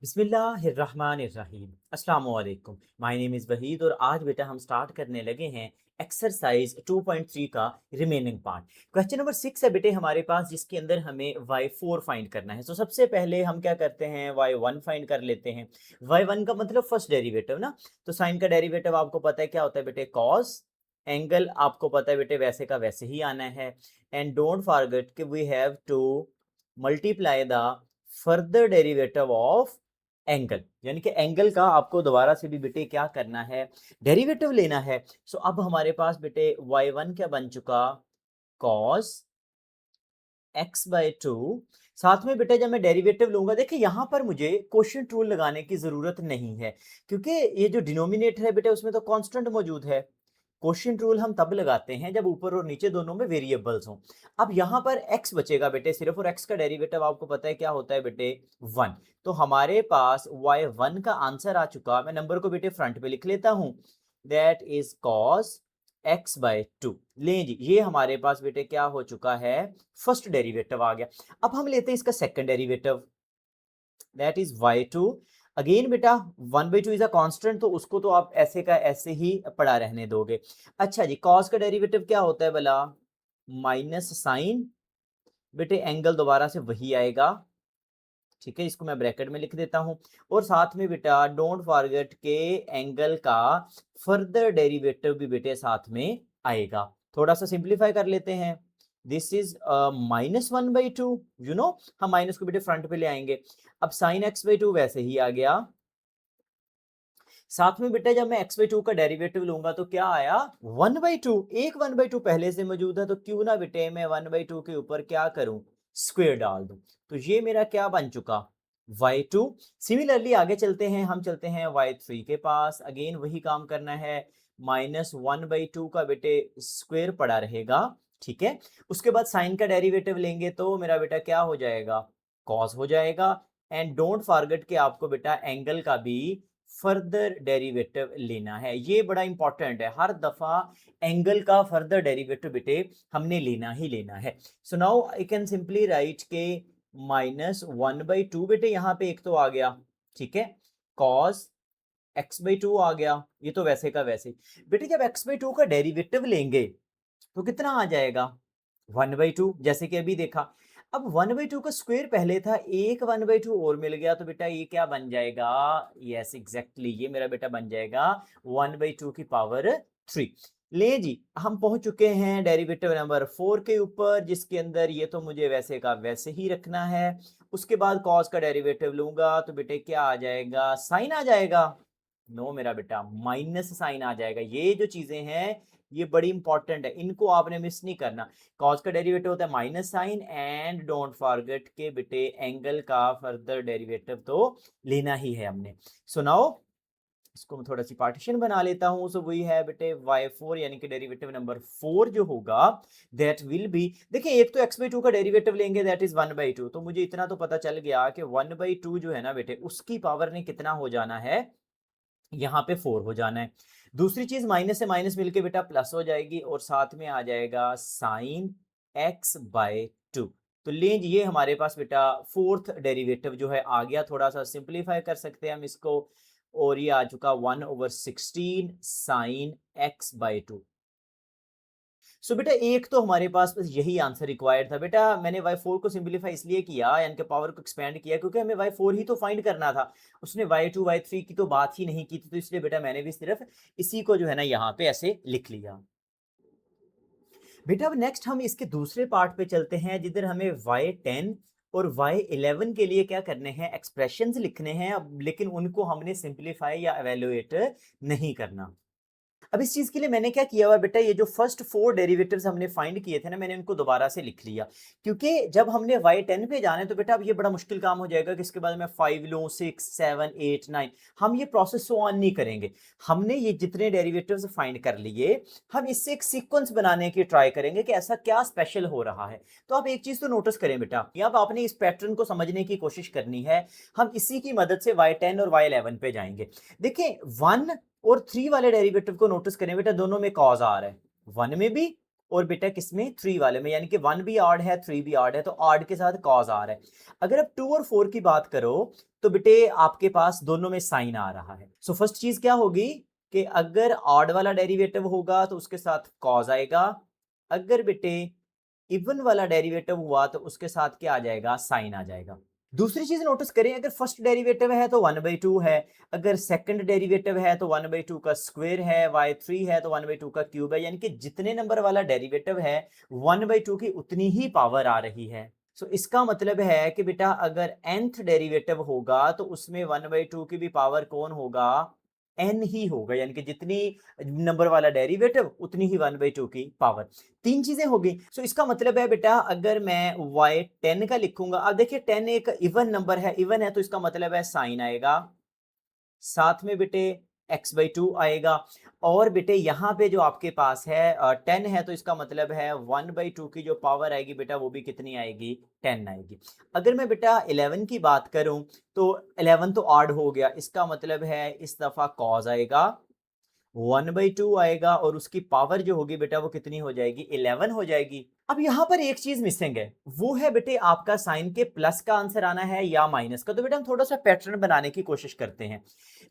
बिस्मिल्लाहिर्रहमानिर्रहीम अस्सलाम वालेकुम। माय नेम इज़ वहीद और आज बेटा हम स्टार्ट करने लगे हैं एक्सरसाइज 2.3 का रिमेनिंग पार्ट। क्वेश्चन नंबर 6 है बेटे हमारे पास, जिसके अंदर हमें y4 फाइंड करना है। तो सबसे पहले हम क्या करते हैं, y1 फाइंड कर लेते हैं। y1 का मतलब फर्स्ट डेरिवेटिव ना। तो साइन का डेरिवेटिव आपको पता है क्या होता है बेटे, कॉस। एंगल आपको पता है बेटे वैसे का वैसे ही आना है। एंड डोंट फॉरगेट कि we have to multiply the further derivative of angle, यानी कि एंगल का आपको दोबारा से भी बेटे क्या करना है, डेरिवेटिव लेना है। सो अब हमारे पास बेटे y1 क्या बन चुका, cos x/2। साथ में बेटे जब मैं डेरिवेटिव लूंगा, देखिए यहां पर मुझे क्वोशिएंट रूल लगाने की जरूरत नहीं है, क्योंकि ये जो डिनोमिनेटर है बेटे उसमें तो कांस्टेंट मौजूद है। क्वोशिएंट रूल हम तब लगाते हैं जब ऊपर और नीचे दोनों में वेरिएबल्स हों। अब यहाँ पर x बचेगा बेटे सिर्फ, और x का डेरिवेटिव आपको पता है क्या होता है बेटे, 1। तो हमारे पास y1 का आंसर आ चुका। मैं नंबर को बेटे फ्रंट पे लिख लेता हूं, दैट इज cos x/2। लें जी, ये हमारे पास बेटे क्या हो चुका है, फर्स्ट डेरिवेटिव आ गया। अब हम लेते हैं इसका second derivative, that is y2। Again बेटा 1/2 इज अ कांस्टेंट, तो उसको तो आप ऐसे का ऐसे ही पड़ा रहने दोगे। अच्छा जी, cos का डेरिवेटिव क्या होता है भला, माइनस साइन। बेटे एंगल दोबारा से वही आएगा, ठीक है, इसको मैं ब्रैकेट में लिख देता हूं। और साथ में बेटा डोंट फॉरगेट के एंगल का फर्दर डेरिवेटिव भी बेटे साथ में आएगा। थोड़ा सा सिंप्लीफाई कर लेते हैं। दिस इज -1/2, यू नो, हम माइनस को बेटे फ्रंट पे ले आएंगे। अब साइन x/2 वैसे ही आ गया। साथ में बेटा जब मैं x/2 का डेरिवेटिव लूंगा तो क्या आया, 1/2। एक 1/2 पहले से मौजूद है, तो क्यों ना बेटे मैं 1/2 के ऊपर क्या करूं, स्क्वायर डाल दूं। तो ये मेरा क्या बन चुका, y2। सिमिलरली आगे चलते हैं, हम चलते हैं y3 के पास। अगेन वही काम करना है, -1/2 का बेटे स्क्वायर पड़ा रहेगा, ठीक है। उसके बाद साइन का डेरिवेटिव लेंगे तो मेरा बेटा क्या हो जाएगा, कॉस हो जाएगा। एंड डोंट फॉरगेट कि आपको बेटा एंगल का भी फर्दर डेरिवेटिव लेना है। ये बड़ा इंपॉर्टेंट है, हर दफा एंगल का फर्दर डेरिवेटिव बेटे हमने लेना ही लेना है। So now I can simply write के -1/2 बेटे यहाँ पे एक तो आ गया, ठीक है, कॉस x/2 आ गया, ये तो वैसे का वैसे। बेटे जब x/2 का डेरिवेटिव लेंगे तो कितना आ जाएगा, 1/2, जैसे कि अभी देखा। अब 1/2 का स्क्वायर पहले था, एक 1/2 और मिल गया, तो बेटा ये क्या बन जाएगा, यस एग्जैक्टली ये मेरा बेटा बन जाएगा 1/2 की पावर 3। ले जी, हम पहुंच चुके हैं डेरिवेटिव नंबर 4 के ऊपर, जिसके अंदर ये तो मुझे वैसे का वैसे ही रखना है। उसके बाद कॉस का डेरिवेटिव लूंगा तो बेटे क्या आ जाएगा, साइन आ जाएगा। नो मेरा बेटा, माइनस साइन आ जाएगा। ये जो चीजें हैं ये बड़ी इंपॉर्टेंट है, इनको आपने मिस नहीं करना। कॉस का डेरिवेटिव होता है minus sine, and don't forget के बेटे एंगल का फर्दर डेरिवेटिव तो लेना ही है हमने। सो नाउ इसको मैं थोड़ा सी पार्टीशन बना लेता हूं। सो वही है बेटे y4, यानी कि डेरिवेटिव नंबर 4 जो होगा दैट विल बी, देखिए एक तो x/2 का डेरिवेटिव लेंगे दैट इज 1/2, तो मुझे इतना तो पता चल गया कि 1/2 जो है ना बेटे उसकी पावर ने कितना हो जाना है, यहाँ पे 4 हो जाना है। दूसरी चीज माइनस से माइनस मिलके बेटा प्लस हो जाएगी, और साथ में आ जाएगा साइन x/2। तो लें जी, ये हमारे पास बेटा फोर्थ डेरिवेटिव जो है आ गया। थोड़ा सा सिंप्लीफाई कर सकते हैं हम इसको, और ये आ चुका 1/16 साइन x/2। सो बेटा एक तो हमारे पास बस यही आंसर रिक्वायर्ड था। बेटा मैंने y4 को सिंपलीफाई इसलिए किया, यानी कि पावर को एक्सपेंड किया, क्योंकि हमें y4 ही तो फाइंड करना था। उसने y2 y3 की तो बात ही नहीं की थी, तो इसलिए बेटा मैंने भी सिर्फ इसी को जो है ना यहाँ पे ऐसे लिख लिया। बेटा अब नेक्स्ट हम इसके दूसरे पार्ट पे चलते हैं, जिधर हमें y10 और y11 के लिए क्या करने हैं, एक्सप्रेशंस लिखने हैं। अब लेकिन उनको हमने सिंपलीफाई या एवेल्युएट नहीं करना। अब इस चीज के लिए मैंने क्या किया हुआ बेटा, ये जो फर्स्ट 4 डेरिवेटिव्स हमने फाइंड किए थे ना, मैंने इनको दोबारा से लिख लिया। क्योंकि जब हमने y10 पे जाने तो बेटा अब ये बड़ा मुश्किल काम हो जाएगा कि इसके बाद मैं 5 लूं, 6 7 8 9, हम ये प्रोसेस सो ऑन नहीं करेंगे। हमने ये जितने डेरिवेटिव्स फाइंड कर लिए, हम इससे एक सीक्वेंस बनाने की ट्राई करेंगे कि ऐसा क्या स्पेशल हो रहा है। तो आप एक चीज तो नोटिस करें बेटा, अब आपने इस पैटर्न को समझने की कोशिश करनी है। हम इसी की मदद से y10 और y11 पे जाएंगे। देखिए 1 और 3 वाले डेरिवेटिव को नोटिस करें बेटा, दोनों में कॉज आ रहा है, 1 में भी और बेटा किसमें 3 वाले में, यानी कि 1 भी ऑड है 3 भी ऑड है, तो ऑड के साथ कॉज आ रहा है। अगर अब 2 और 4 की बात करो तो बेटे आपके पास दोनों में साइन आ रहा है। सो फर्स्ट चीज क्या होगी कि अगर ऑड वाला डेरिवेटिव होगा तो उसके साथ कॉज आएगा, अगर बेटे इवन वाला डेरिवेटिव हुआ तो उसके साथ क्या आ जाएगा, साइन आ जाएगा। दूसरी चीज नोटिस करें, अगर फर्स्ट डेरिवेटिव है तो 1/2 है, अगर सेकंड डेरिवेटिव है तो 1/2 का स्क्वायर है, y3 है तो 1/2 का क्यूब है, यानी कि जितने नंबर वाला डेरिवेटिव है 1/2 की उतनी ही पावर आ रही है। सो इसका मतलब है कि बेटा अगर nth डेरिवेटिव होगा तो उसमें 1/2 की भी पावर कौन होगा, n ही होगा, यानी कि जितनी नंबर वाला डेरिवेटिव उतनी ही 1/2 की पावर। तीन चीजें होगी। सो इसका मतलब है बेटा अगर मैं y 10 का लिखूंगा, अब देखिए 10 एक इवन नंबर है, इवन है तो इसका मतलब है साइन आएगा, साथ में बेटे x/2 आएगा, और बेटे यहाँ पे जो आपके पास है 10 है तो इसका मतलब है 1/2 की जो पावर आएगी बेटा वो भी कितनी आएगी, 10 आएगी। अगर मैं बेटा 11 की बात करूं तो 11 तो ऑड हो गया, इसका मतलब है इस दफा कॉज आएगा, 1/2 आएगा, और उसकी पावर जो होगी बेटा वो कितनी हो जाएगी, 11 हो जाएगी। अब यहां पर एक चीज मिसिंग है, वो है बेटे आपका साइन के प्लस का आंसर आना है या माइनस का। तो बेटा हम थोड़ा सा पैटर्न बनाने की कोशिश करते हैं।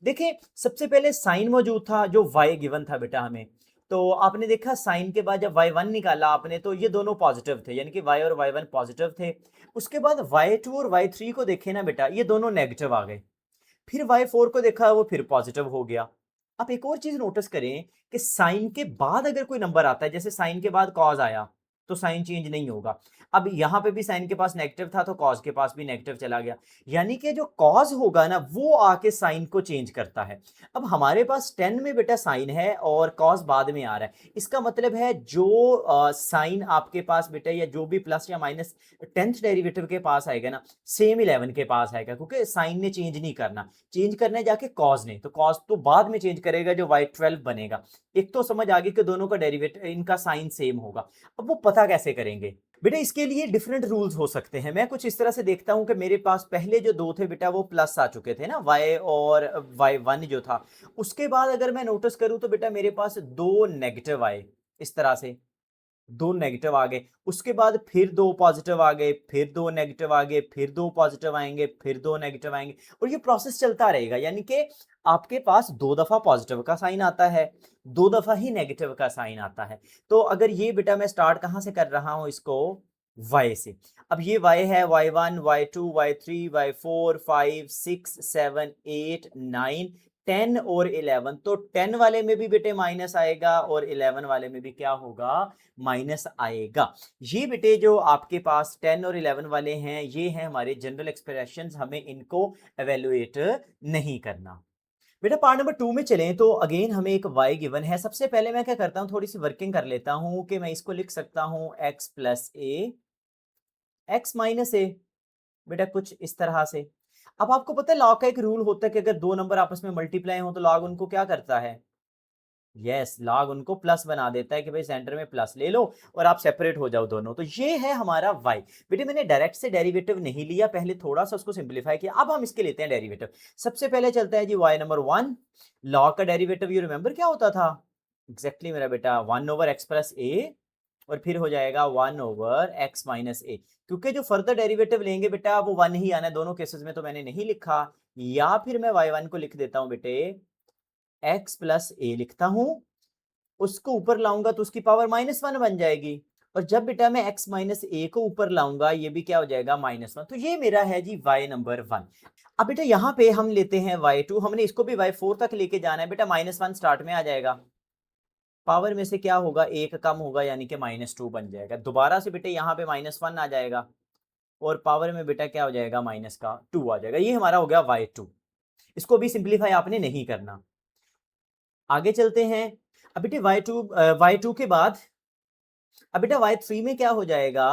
देखिए सबसे पहले साइन मौजूद था जो y गिवन था बेटा हमें, तो आपने देखा साइन के बाद जब y1 निकाला आपने तो ये दोनों पॉजिटिव थे, यानी कि y और y1 पॉजिटिव थे। उसके बाद y2 और y3 को देखे ना बेटा, ये दोनों नेगेटिव आ गए। फिर y4 को देखा, वो फिर पॉजिटिव हो गया। आप एक और चीज नोटिस करें कि साइन के बाद अगर कोई नंबर आता है, जैसे साइन के बाद कॉज आया तो साइन चेंज नहीं होगा। अब यहां पे भी साइन के पास नेगेटिव था तो कॉज के पास भी नेगेटिव चला गया, यानी कि जो कॉज होगा ना वो आके साइन को चेंज करता है। अब हमारे पास 10 में बेटा साइन है और कॉज बाद में आ रहा है, इसका मतलब है जो साइन आपके पास बेटा या जो भी प्लस या माइनस 10th डेरिवेटिव के पास आएगा ना, सेम 11 के पास आएगा, क्योंकि साइन ने चेंज नहीं करना, चेंज करना है जाके कॉज ने, तो कॉज तो बाद में चेंज करेगा जो y12 बनेगा। एक तो समझ आ गई कि दोनों का डेरिवेटिव इनका साइन सेम होगा। अब वो पता कैसे करेंगे बेटा, इसके लिए डिफरेंट रूल्स हो सकते हैं। मैं कुछ इस तरह से देखता हूं कि मेरे पास पहले जो दो थे बेटा वो प्लस आ चुके थे ना, y और y1 जो था, उसके बाद अगर मैं नोटिस करूं तो बेटा मेरे पास दो नेगेटिव आए, इस तरह से दो नेगेटिव आ गए, उसके बाद फिर दो पॉजिटिव आ गए, फिर दो नेगेटिव आ गए, फिर दो पॉजिटिव आएंगे, फिर दो नेगेटिव आएंगे, और ये प्रोसेस चलता रहेगा। यानी कि आपके पास दो दफा पॉजिटिव का साइन आता है, दो दफा ही नेगेटिव का साइन आता है। तो अगर ये बेटा मैं स्टार्ट कहां से कर रहा हूं इसको, y से। अब ये y है, y1 y2 y3 y4 5 6 7 8 9 10 और 11, तो 10 वाले में भी बेटे माइनस आएगा और 11 वाले में भी क्या होगा, माइनस आएगा। ये बेटे जो आपके पास 10 और 11 वाले हैं ये हैं हमारे जनरल एक्सप्रेशंस, हमें इनको एवेलुएट नहीं करना। बेटा पार्ट नंबर 2 में चलें तो अगेन हमें एक y गिवन है। सबसे पहले मैं क्या करता हूं, थोड़ी सी वर्किंग कर लेता हूं कि मैं इसको लिख सकता हूं x प्लस ए x माइनस ए, बेटा कुछ इस तरह से। अब आपको पता है लॉग का एक रूल होता है कि अगर दो नंबर आपस में मल्टीप्लाई हो तो लॉग उनको क्या करता है, यस लॉग उनको प्लस बना देता है कि भाई सेंटर में प्लस ले लो और आप सेपरेट हो जाओ दोनों। तो ये है हमारा y। बेटे मैंने डायरेक्ट से डेरिवेटिव नहीं लिया, पहले थोड़ा सा उसको सिंपलीफाई किया, अब हम इसके लेते हैं डेरिवेटिव। सबसे पहले चलता है जी y नंबर 1, लॉग का डेरिवेटिव यू रिमेंबर क्या होता था, एग्जैक्टली मेरा बेटा 1 ओवर एक्स प्लस ए, और फिर हो जाएगा 1 ओवर एक्स माइनस ए। क्योंकि जो फर्दर डेरिवेटिव लेंगे बेटा वो 1 ही आना है, दोनों केसेस में तो मैंने नहीं लिखा, या फिर मैं y1 को लिख देता हूं बेटे x प्लस ए लिखता हूं, उसको ऊपर लाऊंगा तो उसकी पावर -1 बन जाएगी, और जब बेटा मैं x माइनस ए को ऊपर लाऊंगा ये भी क्या हो जाएगा, -1। तो ये मेरा है जी y नंबर 1। अब बेटा यहाँ पे हम लेते हैं y2, हमने इसको भी y4 तक लेके जाना है बेटा, -1 स्टार्ट में आ जाएगा, पावर में से क्या होगा, एक कम होगा, यानी कि -2 बन जाएगा। दोबारा से बेटे यहाँ पे -1 आ जाएगा और पावर में बेटा क्या हो जाएगा, माइनस का 2 आ जाएगा। ये हमारा हो गया y2, इसको भी सिंप्लीफाई आपने नहीं करना। आगे चलते हैं। अब बेटे y2 के बाद अब बेटा y3 में क्या हो जाएगा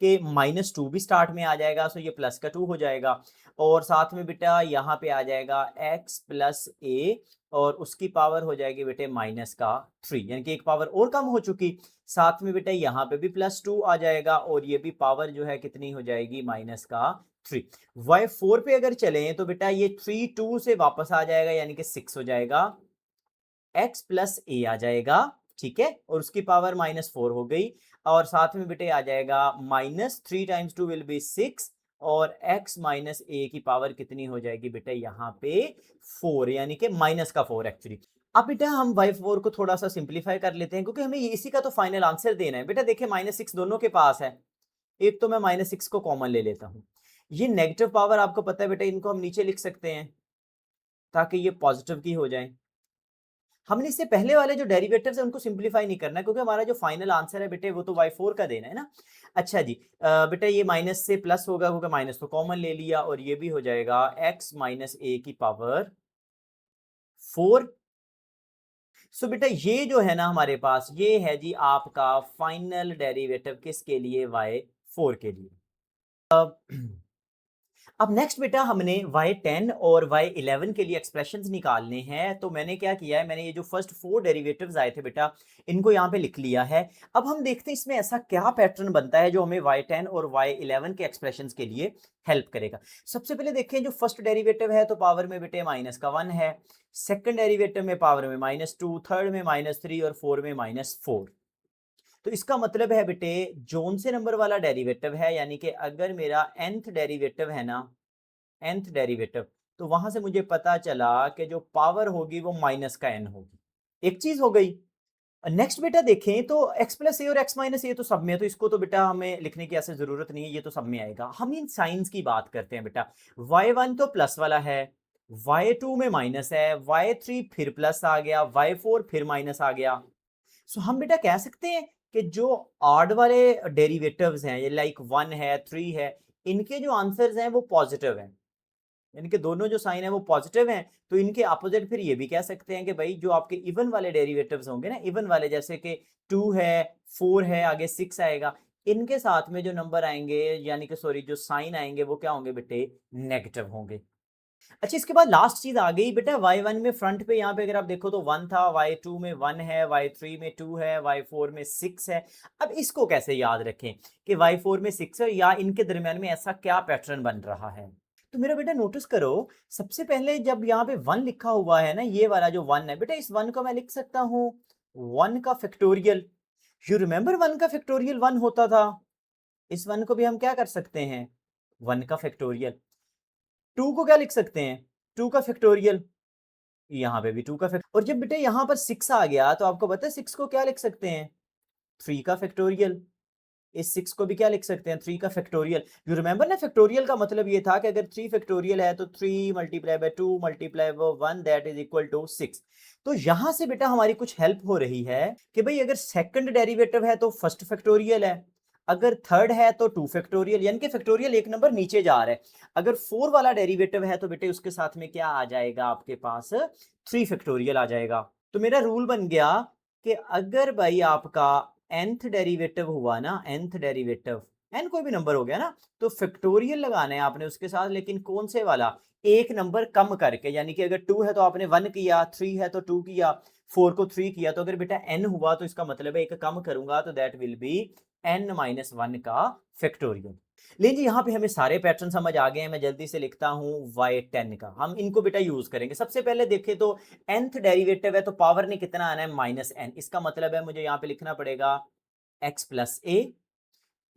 कि -2 भी स्टार्ट में आ जाएगा, सो ये प्लस का 2 हो जाएगा, और साथ में बेटा यहाँ पे आ जाएगा x प्लस ए, और उसकी पावर हो जाएगी बेटे माइनस का 3, यानी कि एक पावर और कम हो चुकी। साथ में बेटा यहाँ पे भी +2 आ जाएगा, और ये भी पावर जो है कितनी हो जाएगी, माइनस का 3। y4 पे अगर चलें तो बेटा ये 3 2 से वापस आ जाएगा, यानी कि 6 हो जाएगा, x प्लस ए आ जाएगा, ठीक है, और उसकी पावर -4 हो गई, और साथ में बेटे आ जाएगा -3 टाइम्स 2 विल बी 6, और x माइनस ए की पावर कितनी हो जाएगी बेटा यहाँ पे 4, यानी कि -4 एक्चुअली। अब बेटा हम y4 को थोड़ा सा सिंप्लीफाई कर लेते हैं, क्योंकि हमें इसी का तो फाइनल आंसर देना है। बेटा देखिए -6 दोनों के पास है, एक तो मैं -6 को कॉमन ले लेता हूं। ये नेगेटिव पावर आपको पता है बेटा, इनको हम नीचे लिख सकते हैं ताकि ये पॉजिटिव की हो जाए। हमने इससे पहले वाले जो डेरिवेटिव्स है उनको सिंप्लीफाई नहीं करना है, क्योंकि हमारा जो फाइनल आंसर है बेटे वो तो y4 का देना है ना। अच्छा जी, बेटा ये माइनस से प्लस होगा, क्योंकि माइनस तो कॉमन ले लिया, और ये भी हो जाएगा x माइनस ए की पावर 4। सो बेटा ये जो है ना हमारे पास, ये है जी आपका फाइनल डेरिवेटिव किसके लिए, y4 के लिए। अब नेक्स्ट बेटा हमने y10 और y11 के लिए एक्सप्रेशंस निकालने हैं। तो मैंने क्या किया है, मैंने ये जो फर्स्ट 4 डेरिवेटिव्स आए थे बेटा, इनको यहाँ पे लिख लिया है। अब हम देखते हैं इसमें ऐसा क्या पैटर्न बनता है जो हमें y10 और y11 के एक्सप्रेशंस के लिए हेल्प करेगा। सबसे पहले देखें, जो फर्स्ट डेरिवेटिव है तो पावर में बेटे -1 है, सेकंड डेरिवेटिव में पावर में -2, थर्ड में -3 और फोर में -4। तो इसका मतलब है बेटे, जोन से नंबर वाला डेरिवेटिव है, यानी कि अगर मेरा nth डेरिवेटिव है ना, nth डेरिवेटिव, तो वहां से मुझे पता चला कि जो पावर होगी वो माइनस का n होगी। एक चीज हो गई। नेक्स्ट बेटा देखें तो x प्लस ए और x माइनस ए तो सब में है, तो इसको तो बेटा हमें लिखने की ऐसे जरूरत नहीं है, ये तो सब में आएगा। हम इन साइंस की बात करते हैं बेटा। y1 तो प्लस वाला है, y2 में माइनस है, y3 फिर प्लस आ गया, y4 फिर माइनस आ गया। सो हम बेटा कह सकते हैं कि जो ऑड वाले डेरिवेटिव्स हैं, ये लाइक 1 है, 3 है, इनके जो आंसर्स हैं वो पॉजिटिव हैं, इनके दोनों जो साइन है वो पॉजिटिव हैं। तो इनके अपोजिट फिर ये भी कह सकते हैं कि भाई जो आपके इवन वाले डेरिवेटिव्स होंगे ना, इवन वाले जैसे कि 2 है, 4 है, आगे 6 आएगा, इनके साथ में जो नंबर आएंगे, यानी कि सॉरी जो साइन आएंगे, वो क्या होंगे बेटे, नेगेटिव होंगे। अच्छा, इसके बाद लास्ट चीज आ गई बेटा, y1 में फ्रंट पे यहाँ पे अगर आप देखो तो 1 था, y2 में 1 है, y3 में 2 है, y4 में 6 है। अब इसको कैसे याद रखें कि y4 में 6 है, या इनके दरमियान में ऐसा क्या पैटर्न बन रहा है। तो मेरा बेटा नोटिस करो, सबसे पहले जब यहाँ पे 1 लिखा हुआ है ना, ये वाला जो 1 है बेटा, इस 1 को मैं लिख सकता हूँ 1 का फैक्टोरियल। यू रिमेंबर 1 का फैक्टोरियल 1 होता था। इस 1 को भी हम क्या कर सकते हैं, 1 का फैक्टोरियल। 2 को क्या लिख सकते हैं, 2 का फैक्टोरियल, यहाँ पे भी 2 का फैक्ट, और जब बेटे यहाँ पर 6 आ गया तो आपको पता है 6 को क्या लिख सकते हैं, 3 का फैक्टोरियल। इस 6 को भी क्या लिख सकते हैं, 3 का फैक्टोरियल। यू रिमेंबर ना, फैक्टोरियल का मतलब ये था कि अगर 3 फैक्टोरियल है तो 3 multiply by 2 multiply by 1 that is equal to 6। तो यहां से बेटा हमारी कुछ हेल्प हो रही है कि भाई अगर सेकंड डेरिवेटिव है तो फर्स्ट फैक्टोरियल है, अगर थर्ड है तो 2 फैक्टोरियल, यानी कि फैक्टोरियल एक नंबर नीचे जा रहा है। अगर 4 वाला डेरिवेटिव है तो बेटे उसके साथ में क्या आ जाएगा आपके पास, 3 फैक्टोरियल आ जाएगा। तो मेरा रूल बन गया कि अगर भाई आपका nth डेरिवेटिव हुआ ना, nth डेरिवेटिव, n कोई भी नंबर हो गया ना, तो फैक्टोरियल लगाना है आपने उसके साथ, लेकिन कौन से वाला, एक नंबर कम करके। यानी कि अगर 2 है तो आपने 1 किया, 3 है तो 2 किया, 4 को 3 किया, तो अगर बेटा n हुआ तो इसका मतलब है एक कम करूंगा तो that will be n minus 1 का फैक्टोरियल। लेकिन जी यहाँ पे हमें सारे पैटर्न समझ आ गए हैं। मैं जल्दी से लिखता हूँ y10 का, हम इनको बेटा यूज करेंगे। सबसे पहले देखें तो nth डेरिवेटिव है तो पावर ने कितना आना है, -n। इसका मतलब है मुझे यहाँ पे लिखना पड़ेगा x प्लस ए,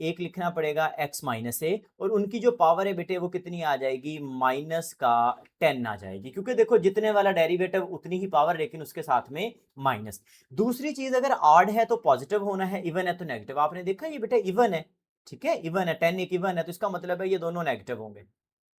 एक लिखना पड़ेगा x माइनस ए, और उनकी जो पावर है बेटे वो कितनी आ जाएगी, माइनस का 10 आ जाएगी, क्योंकि देखो जितने वाला डेरिवेटिव उतनी ही पावर, लेकिन उसके साथ में माइनस। दूसरी चीज, अगर ऑड है तो पॉजिटिव होना है, इवन है तो नेगेटिव। आपने देखा ये बेटा इवन है, ठीक है, इवन है, 10 एक इवन है, तो इसका मतलब है ये दोनों नेगेटिव होंगे,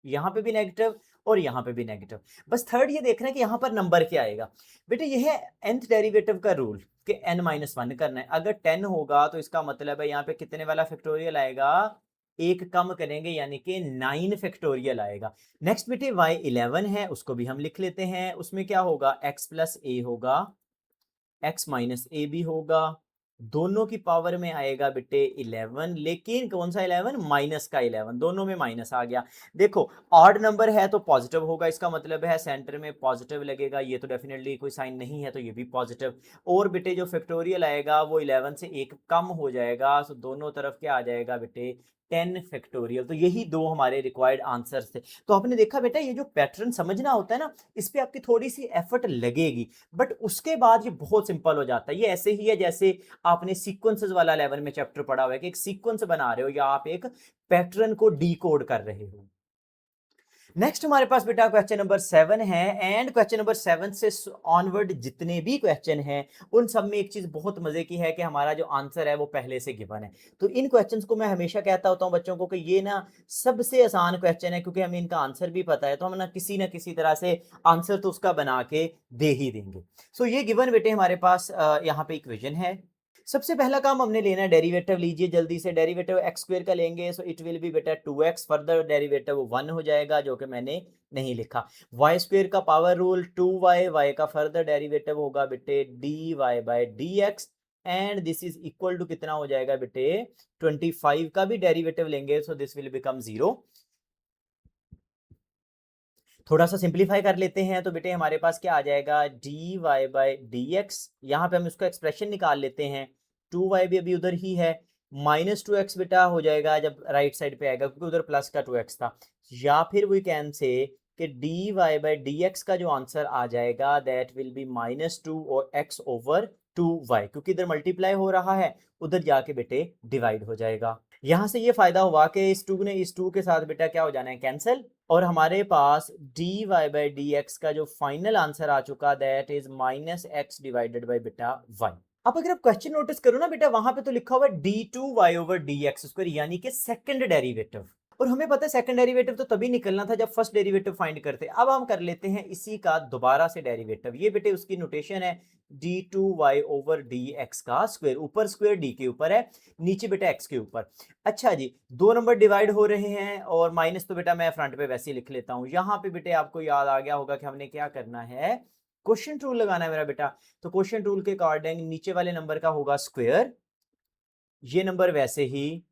यहाँ पे भी नेगेटिव और यहाँ पे भी नेगेटिव। बस थर्ड ये देखना है कि यहाँ पर नंबर क्या आएगा। बेटे ये है nth डेरिवेटिव का रूल कि n माइनस 1 करना है। अगर 10 होगा तो इसका मतलब है यहाँ पे कितने वाला फैक्टोरियल आएगा, एक कम करेंगे, यानी कि 9 फैक्टोरियल आएगा। नेक्स्ट बेटे y11 है, उसको भी हम लिख लेते हैं। उसमें क्या होगा, x प्लस ए होगा, x माइनस ए भी होगा, दोनों की पावर में आएगा बेटे 11, लेकिन कौन सा 11, माइनस का 11, दोनों में माइनस आ गया। देखो ऑड नंबर है तो पॉजिटिव होगा, इसका मतलब है सेंटर में पॉजिटिव लगेगा, ये तो डेफिनेटली कोई साइन नहीं है तो ये भी पॉजिटिव। और बेटे जो फैक्टोरियल आएगा वो 11 से एक कम हो जाएगा, तो दोनों तरफ क्या आ जाएगा बेटे, 10 फैक्टोरियल। तो यही दो हमारे रिक्वायर्ड आंसर्स थे। तो आपने देखा बेटा ये जो पैटर्न समझना होता है ना, इस पे आपकी थोड़ी सी एफर्ट लगेगी, बट उसके बाद ये बहुत सिंपल हो जाता है। ये ऐसे ही है जैसे आपने सीक्वेंसेस वाला 11 में चैप्टर पढ़ा हुआ है कि एक सीक्वेंस बना रहे हो या आप एक पैटर्न को डीकोड कर रहे हो। नेक्स्ट हमारे पास बेटा क्वेश्चन नंबर 7 है, एंड क्वेश्चन नंबर 7 से ऑनवर्ड जितने भी क्वेश्चन हैं उन सब में एक चीज बहुत मजे की है कि हमारा जो आंसर है वो पहले से गिवन है। तो इन क्वेश्चंस को मैं हमेशा कहता होता हूँ बच्चों को कि ये ना सबसे आसान क्वेश्चन है, क्योंकि हमें इनका आंसर भी पता है, तो हम ना किसी तरह से आंसर तो उसका बना के दे ही देंगे। सो ये गिवन बेटे हमारे पास यहाँ पे इक्वेशन है। सबसे पहला काम हमने लेना है डेरिवेटिव लीजिए जल्दी से। डेरिवेटिव एक्स स्क्वायर का लेंगे, सो इट विल बी बेटा 2x, फर्दर डेरिवेटिव 1 हो जाएगा जो कि मैंने नहीं लिखा। वाई स्क्वायर का पावर रूल 2y, y का फर्दर डेरिवेटिव होगा बेटे dy by dx, and this is equal to कितना हो जाएगा बेटे 25 का भी डेरिवेटिव लेंगे, सो दिस विल बिकम 0। थोड़ा सा सिंप्लीफाई कर लेते हैं तो बेटे हमारे पास क्या आ जाएगा dy बाय dx। यहाँ पे हम इसका एक्सप्रेशन निकाल लेते हैं, 2y भी अभी उधर ही है, -2x बेटा हो जाएगा जब राइट साइड पे आएगा क्योंकि उधर प्लस का 2x था। या फिर वी कैन से कि dy बाय dx का जो आंसर आ जाएगा दैट विल बी -2 और x ओवर 2y, क्योंकि इधर मल्टीप्लाई हो रहा है उधर जाके बेटे डिवाइड हो जाएगा। यहां से ये फायदा हुआ कि इस 2 ने इस 2 के साथ बेटा क्या हो जाना है कैंसिल, और हमारे पास dy बाय dx का जो फाइनल आंसर आ चुका that is -x divided by बेटा y। अब अगर आप क्वेश्चन नोटिस करो ना बेटा, वहां पे तो लिखा हुआ है d2y ओवर dx स्क्वायर, यानी कि सेकंड डेरिवेटिव, और हमें पता है सेकंड डेरिवेटिव तो तभी निकलना था जब फर्स्ट डेरिवेटिव फाइंड करते। अब हम कर लेते हैं इसी का दोबारा से डेरिवेटिव। ये बेटे उसकी नोटेशन है d2y ओवर dx का स्क्वायर, ऊपर स्क्वायर d के ऊपर है, नीचे बेटा x के ऊपर। अच्छा जी, दो नंबर डिवाइड हो रहे हैं और माइनस तो बेटा मैं फ्रंट पे वैसे ही लिख लेता हूं। यहां पे बेटे आपको याद आ गया होगा कि हमने क्या करना है, क्वेश्चन रूल लगाना है मेरा बेटा। तो क्वेश्चन रूल के अकॉर्डिंग नीचे वाले नंबर का होगा स्क्वायर, ये नंबर वैसे ही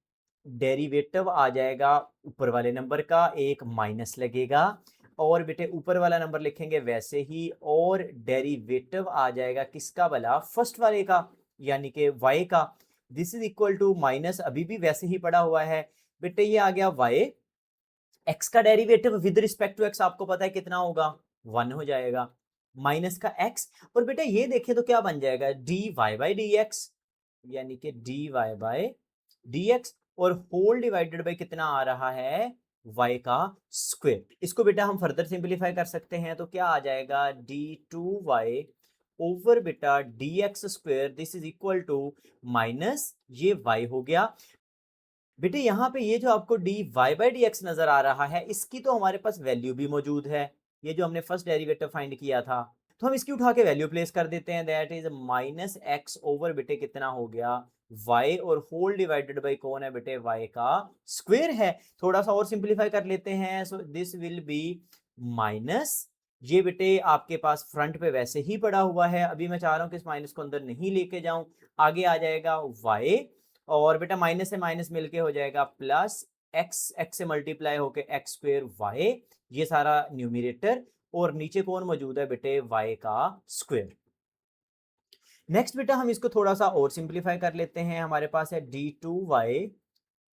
डेरिवेटिव आ जाएगा ऊपर वाले नंबर का, एक माइनस लगेगा, और बेटे ऊपर वाला नंबर लिखेंगे वैसे ही, और डेरिवेटिव आ जाएगा किसका वाला, फर्स्ट वाले का, यानी कि y का। This is equal to minus, अभी भी वैसे ही पड़ा हुआ है बेटे, ये आ गया y, x का derivative with respect to x आपको पता है कितना होगा 1 हो जाएगा, माइनस का x, और बेटा ये देखें तो क्या बन जाएगा dy बाय dx, यानी कि dy बाय dx, और होल डिवाइडेड बाय कितना आ रहा है y का स्क्वायर। इसको बेटा हम फर्दर सिंपलीफाई कर सकते हैं तो क्या आ जाएगा d2y ओवर बेटा dx square, this is equal to minus ये y हो गया। बेटे यहाँ पे ये जो आपको dy बाय dx नजर आ रहा है इसकी तो हमारे पास वैल्यू भी मौजूद है, ये जो हमने फर्स्ट डेरिवेटिव फाइंड किया था, तो हम इसकी उठा के वैल्यू प्लेस कर देते हैं, दैट इज -x ओवर बेटे कितना हो गया y, और होल डिवाइडेड बाय कौन है बेटे y का स्क्वायर है। थोड़ा सा और सिंपलीफाई कर लेते हैं, so this will be minus, ये बेटे आपके पास फ्रंट पे वैसे ही पड़ा हुआ है, अभी मैं चाह रहा हूँ कि इस माइनस को अंदर नहीं लेके जाऊं, आगे आ जाएगा y, और बेटा माइनस से माइनस मिलके हो जाएगा प्लस एक्स, एक्स से मल्टीप्लाई होके एक्स स्क्वायर वाई, ये सारा न्यूमिरेटर, और नीचे कौन मौजूद है बेटे y का स्क्वायर। नेक्स्ट बेटा हम इसको थोड़ा सा और सिंपलीफाई कर लेते हैं, हमारे पास है d2y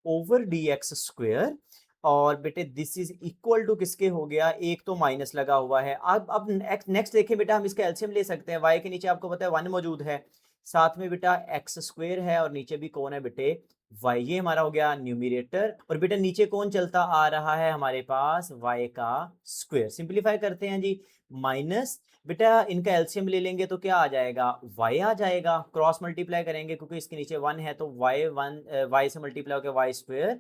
ओवर dx स्क्वायर, और बेटे दिस इज इक्वल टू किसके हो गया, एक तो माइनस लगा हुआ है। अब नेक्स्ट देखें बेटा, हम इसका एलसीएम ले सकते हैं, y के नीचे आपको पता है 1 मौजूद है, साथ में बेटा एक्स स्क्वायर है, और नीचे भी कौन है बेटे y, ये हमारा हो गया न्यूमिरेटर, और बेटा नीचे कौन चलता आ रहा है हमारे पास y का स्क्वायर। सिंपलीफाई करते हैं जी, माइनस बेटा इनका एलसीएम ले लेंगे तो क्या आ जाएगा y आ जाएगा, क्रॉस मल्टीप्लाई करेंगे क्योंकि इसके नीचे 1 है तो y से मल्टीप्लाई होकर y स्क्वायर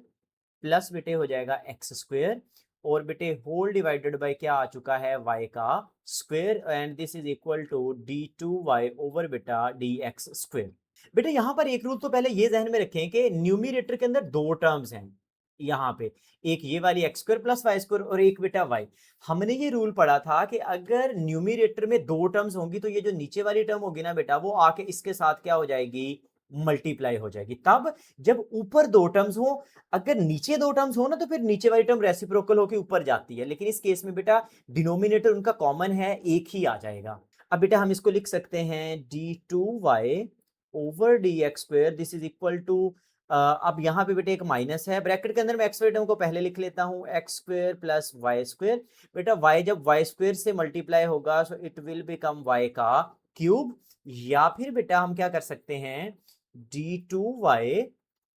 प्लस बेटे हो जाएगा एक्स स्क्वायर, और बेटे होल डिवाइडेड बाय क्या आ चुका है y का square, and this is equal to d2y over बेटा dx स्क्वायर। बेटे यहाँ पर एक रूल तो पहले ये जहन में रखें कि न्यूमिरेटर के अंदर दो टर्म्स हैं, यहाँ पे एक ये वाली X square plus Y square और एक बेटा वाई। हमने ये रूल पढ़ा था कि अगर न्यूमिरेटर में दो टर्म्स होंगी तो ये जो नीचे वाली टर्म होगी ना बेटा वो आके इसके साथ क्या हो जाएगी, मल्टीप्लाई हो जाएगी। तब जब ऊपर दो टर्म्स हो, अगर नीचे दो टर्म्स हो ना तो फिर नीचे वाली टर्म रेसिप्रोकल होकर ऊपर जाती है, लेकिन इस केस में बेटा डिनोमिनेटर उनका कॉमन है, एक ही आ जाएगा। अब बेटा हम इसको लिख सकते हैं d2y over dx square, this is equal to अब यहाँ पे बेटे एक माइनस है, ब्रैकेट के अंदर मैं एक्स वाई टर्म को पहले लिख लेता हूँ, X square plus Y square. बेटा वाई जब वाई स्क्वेयर से मल्टीप्लाई होगा so it will become Y का क्यूब, या फिर बेटा हम क्या कर सकते हैं, d2y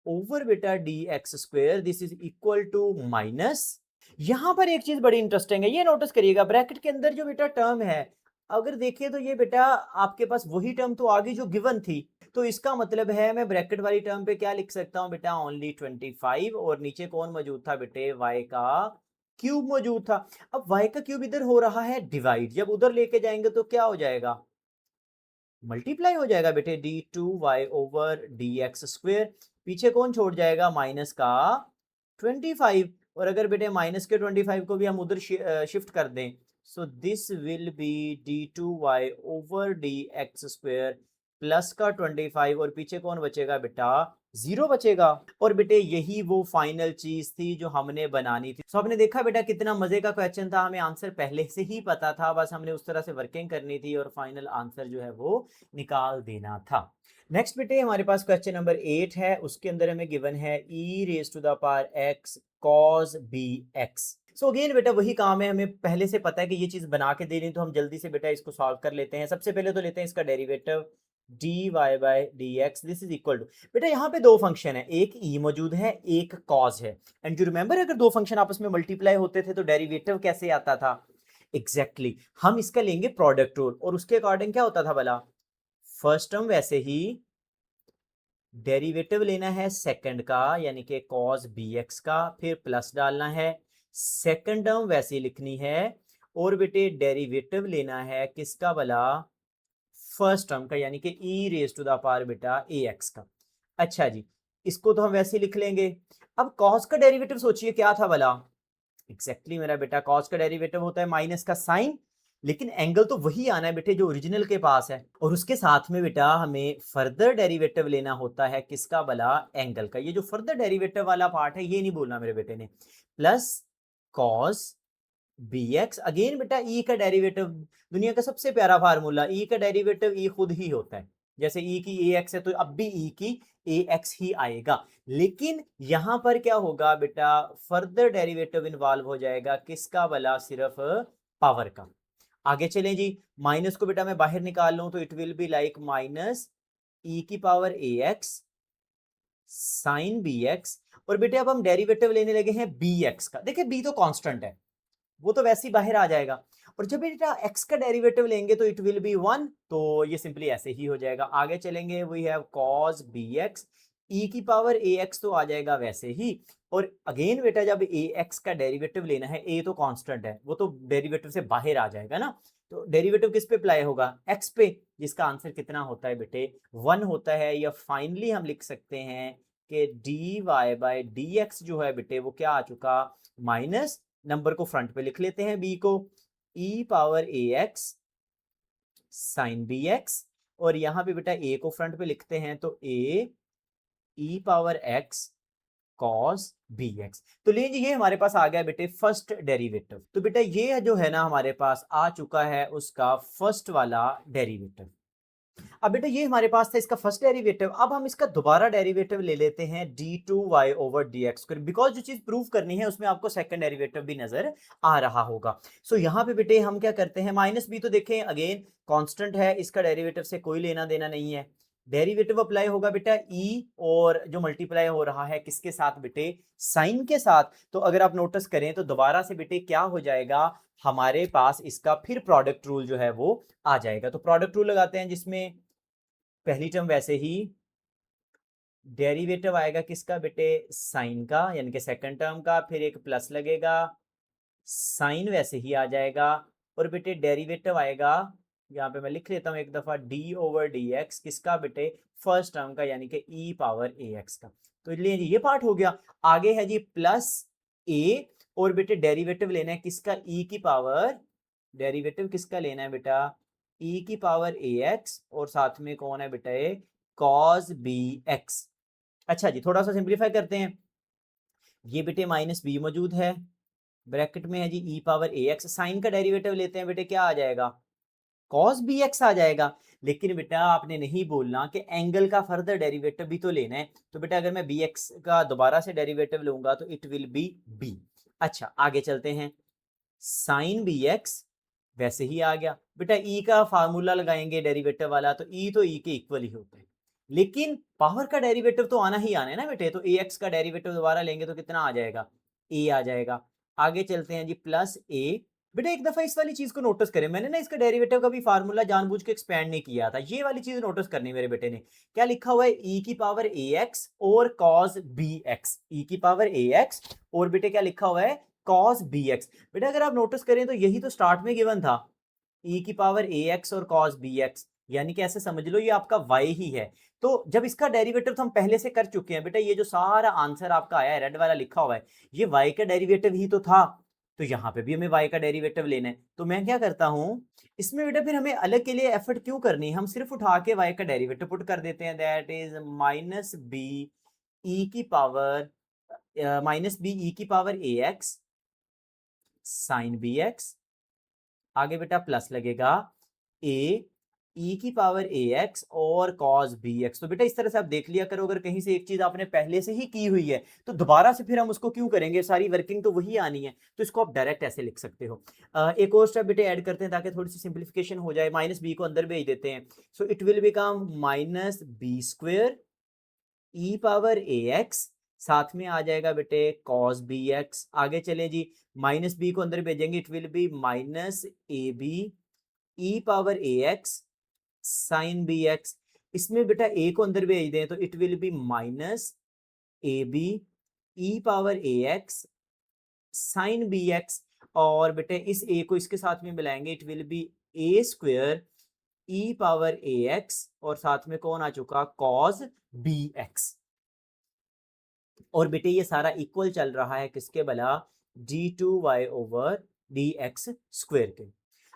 ओवर बेटा dx square, this is equal to minus. यहां पर एक चीज बड़ी इंटरेस्टिंग है, ये नोटिस करिएगा, ब्रैकेट के अंदर जो बेटा टर्म है, अगर देखिए तो ये बेटा आपके पास वही टर्म तो आगे जो गिवन थी, तो इसका मतलब है मैं ब्रैकेट वाली टर्म पे क्या लिख सकता हूं बेटा, ओनली 25, और नीचे कौन मौजूद था बेटे, y का क्यूब मौजूद था। अब y का क्यूब इधर हो रहा है डिवाइड, जब उधर लेके जाएंगे तो क्या हो जाएगा, मल्टीप्लाई हो जाएगा बेटे, d2y ओवर dx स्क्वेयर, पीछे कौन छोड़ जाएगा, माइनस का 25, और अगर बेटे माइनस के 25 को भी हम उधर शिफ्ट कर दें, so this will be d2y over dx square plus का 25, और पीछे कौन बचेगा बेटा, जीरो बचेगा। और बेटे यही वो फाइनल चीज थी जो हमने बनानी थी। सो आपने देखा बेटा कितना मजे का क्वेश्चन था, हमें आंसर पहले से ही पता था, बस हमने उस तरह से वर्किंग करनी थी और फाइनल आंसर जो है वो निकाल देना था। नेक्स्ट बेटे हमारे पास क्वेश्चन नंबर 8 है, उसके अंदर हमें गिवन है e raise to the power x cos bx। So again बेटा वही काम है, हमें पहले से पता है कि ये चीज बना के दे रही, तो हम जल्दी से बेटा इसको सॉल्व कर लेते हैं। सबसे पहले तो लेते हैं इसका derivative, dy by dx, this is equal to, बेटा यहाँ पे दो फंक्शन है, एक e मौजूद है, एक cos है, एंड यू रिमेंबर अगर दो फंक्शन आपस में मल्टीप्लाई होते थे तो डेरिवेटिव कैसे आता था, एग्जैक्टली exactly. हम इसका लेंगे प्रोडक्ट रूल, और उसके अकॉर्डिंग क्या होता था भला, फर्स्ट टर्म वैसे ही, डेरिवेटिव लेना है सेकंड का यानी कि cos bx का, फिर प्लस डालना है, सेकंड टर्म वैसे ही लिखनी है, और बेटे डेरिवेटिव लेना है किसका भला, फर्स्ट टर्म का यानी कि e raise to the power बेटा ax का। अच्छा जी, इसको तो हम वैसे ही लिख लेंगे। अब cos का डेरिवेटिव सोचिए क्या था भला, एग्जैक्टली मेरा बेटा cos का डेरिवेटिव होता है माइनस का साइन, लेकिन एंगल तो वही आना है बेटे जो ओरिजिनल के पास है, और उसके साथ में बेटा हमें फर्दर डेरिवेटिव लेना होता है किसका भला, एंगल का। ये जो फर्दर डेरिवेटिव वाला पार्ट है ये नहीं बोलना मेरे बेटे ने, प्लस cos bx, अगेन बेटा e का डेरिवेटिव, दुनिया का सबसे प्यारा फार्मूला, e का डेरिवेटिव e खुद ही होता है, जैसे e की ax है तो अब भी e की ax ही आएगा, लेकिन यहां पर क्या होगा बेटा, फर्दर डेरिवेटिव इन्वॉल्व हो जाएगा किसका भला, सिर्फ पावर का। आगे चलें जी, माइनस को बेटा मैं बाहर निकाल लूं तो it will be like minus e की पावर ax साइन bx, और बेटे अब हम डेरिवेटिव लेने लगे हैं bx का, देखिए b तो कांस्टेंट है, वो तो वैसे ही बाहर आ जाएगा, और जब बेटा x का डेरिवेटिव लेंगे तो इट विल बी 1, तो ये सिंपली ऐसे ही हो जाएगा। आगे चलेंगे, we have cos bx, e की पावर ax तो आ जाएगा वैसे ही, और अगेन बेटा जब ax का डेरिवेटिव लेना है, a तो कांस्टेंट है, वो तो डेरिवेटिव से बाहर आ जाएगा ना, तो डेरिवेटिव किस पे अप्लाई होगा, x पे, जिसका आंसर कितना होता है बेटे 1 होता है, या फाइनली हम लिख सकते हैं कि dy बाई dx जो है बेटे वो क्या आ चुका, माइनस, नंबर को फ्रंट पे लिख लेते हैं b को, e power ax sine bx, और यहां पे बेटा a को फ्रंट पे लिखते हैं तो a e power x cos bx। तो लीजिए ये हमारे पास आ गया बेटे फर्स्ट डेरिवेटिव, तो बेटा ये जो है ना हमारे पास आ चुका है उसका फर्स्ट वाला डेरिवेटिव। अब बेटा ये हमारे पास था इसका फर्स्ट डेरिवेटिव, अब हम इसका दोबारा डेरिवेटिव ले लेते हैं d2y over dx square, because जो चीज प्रूव करनी है उसमें आपको सेकंड डेरिवेटिव भी नजर आ रहा होगा। सो यहाँ पे बेटे हम क्या करते हैं, माइनस b तो देखें अगेन कांस्टेंट है, इसका डेरिवेटिव से कोई लेना देना नहीं है, डेरिवेटिव अप्लाई होगा बेटा e, और जो मल्टीप्लाई हो रहा है किसके साथ बेटे, साइन के साथ। तो अगर आप नोटिस करें तो दोबारा से बेटे क्या हो जाएगा, हमारे पास इसका फिर प्रोडक्ट रूल जो है वो आ जाएगा। तो प्रोडक्ट रूल लगाते हैं जिसमें पहली टर्म वैसे ही, डेरिवेटिव आएगा किसका बेटे, साइन का यानी कि सेकंड टर्म का, फिर एक प्लस लगेगा, साइन वैसे ही आ जाएगा, और बेटे डेरिवेटिव आएगा, यहाँ पे मैं लिख लेता हूँ एक दफा, d ओवर डी एक्स किसका बेटे, फर्स्ट टर्म का यानी कि e पावर ax का। तो इसलिए ये पार्ट हो गया। आगे है जी प्लस a, और बेटे डेरिवेटिव लेना है किसका, e की पावर, डेरिवेटिव किसका लेना है बेटा, e की पावर ax, और साथ में कौन है बेटा ये, cos bx। अच्छा जी, थोड़ा सा सिंप्लीफाई करते हैं, ये बेटे माइनस b मौजूद है, ब्रैकेट में है जी e पावर ax, साइन का डेरिवेटिव लेते हैं बेटे क्या आ जाएगा, cos bx आ जाएगा। लेकिन बेटा आपने नहीं बोलना कि एंगल का फर्दर डेरिवेटिव भी तो लेना है, तो बेटा अगर मैं bx का दोबारा से डेरिवेटिव लूंगा तो इट विल बी b। अच्छा आगे चलते हैं, साइन bx वैसे ही आ गया बेटा, e का फार्मूला लगाएंगे डेरिवेटिव वाला, तो e तो e के इक्वल ही होते हैं, लेकिन पावर का डेरिवेटिव तो आना ही आना है ना बेटे, तो ax का डेरिवेटिव दोबारा लेंगे तो कितना आ जाएगा, a आ जाएगा। आगे चलते हैं जी, प्लस a। बेटा एक दफा इस वाली चीज को नोटिस करें, मैंने ना इसका डेरिवेटिव का भी फार्मूला जानबूझ के एक्सपेंड नहीं किया था, ये वाली चीज नोटिस करनी मेरे बेटे ने। क्या लिखा हुआ है, e की पावर ax और cos bx, e की पावर ax और बेटे क्या लिखा हुआ है, cos bx। बेटा अगर आप नोटिस करें तो यही तो स्टार्ट में गिवन था, e की पावर ax और cos bx, यानी कि ऐसे समझ लो ये आपका y ही है। तो जब इसका डेरिवेटिव तो हम पहले से कर चुके हैं बेटा, ये जो सारा आंसर आपका आया है रेड वाला लिखा हुआ है, ये y का डेरिवेटिव ही तो था, तो यहाँ पे भी हमें y का डेरिवेटिव लेना है। तो मैं क्या करता हूँ, इसमें बेटा फिर हमें अलग के लिए एफर्ट क्यों करनी है, हम सिर्फ उठा के y का डेरिवेटिव पुट कर देते हैं, that is minus B E की पावर माइनस बी ई की पावर ए एक्स साइन बी एक्स, आगे बेटा प्लस लगेगा ए ई की पावर ए एक्स और कॉस बी एक्स। तो बेटा इस तरह से आप देख लिया करो, अगर कहीं से एक चीज आपने पहले से ही की हुई है तो दोबारा से फिर हम उसको क्यों करेंगे, सारी वर्किंग तो वही आनी है, तो इसको आप डायरेक्ट ऐसे लिख सकते हो। एक और स्टेप बेटे ऐड करते हैं ताकि थोड़ी सी सिंप्लीफिकेशन हो जाए, माइनस बी को अंदर भेज देते हैं, so it will become minus B square E power A X, साथ में आ जाएगा बेटे cos bx। आगे चले जी, माइनस बी को अंदर भेजेंगे, it will be minus A B E power A X sine B X. इसमें बेटा ए को अंदर भेज दें तो it will be minus A B E power A X sine B X, और बेटे इस ए को इसके साथ में मिलाएंगे, it will be A square E power A X, और साथ में कौन आ चुका, cos बी एक्स। और बेटे ये सारा इक्वल चल रहा है किसके भला, d2y ओवर dx स्क्वायर के।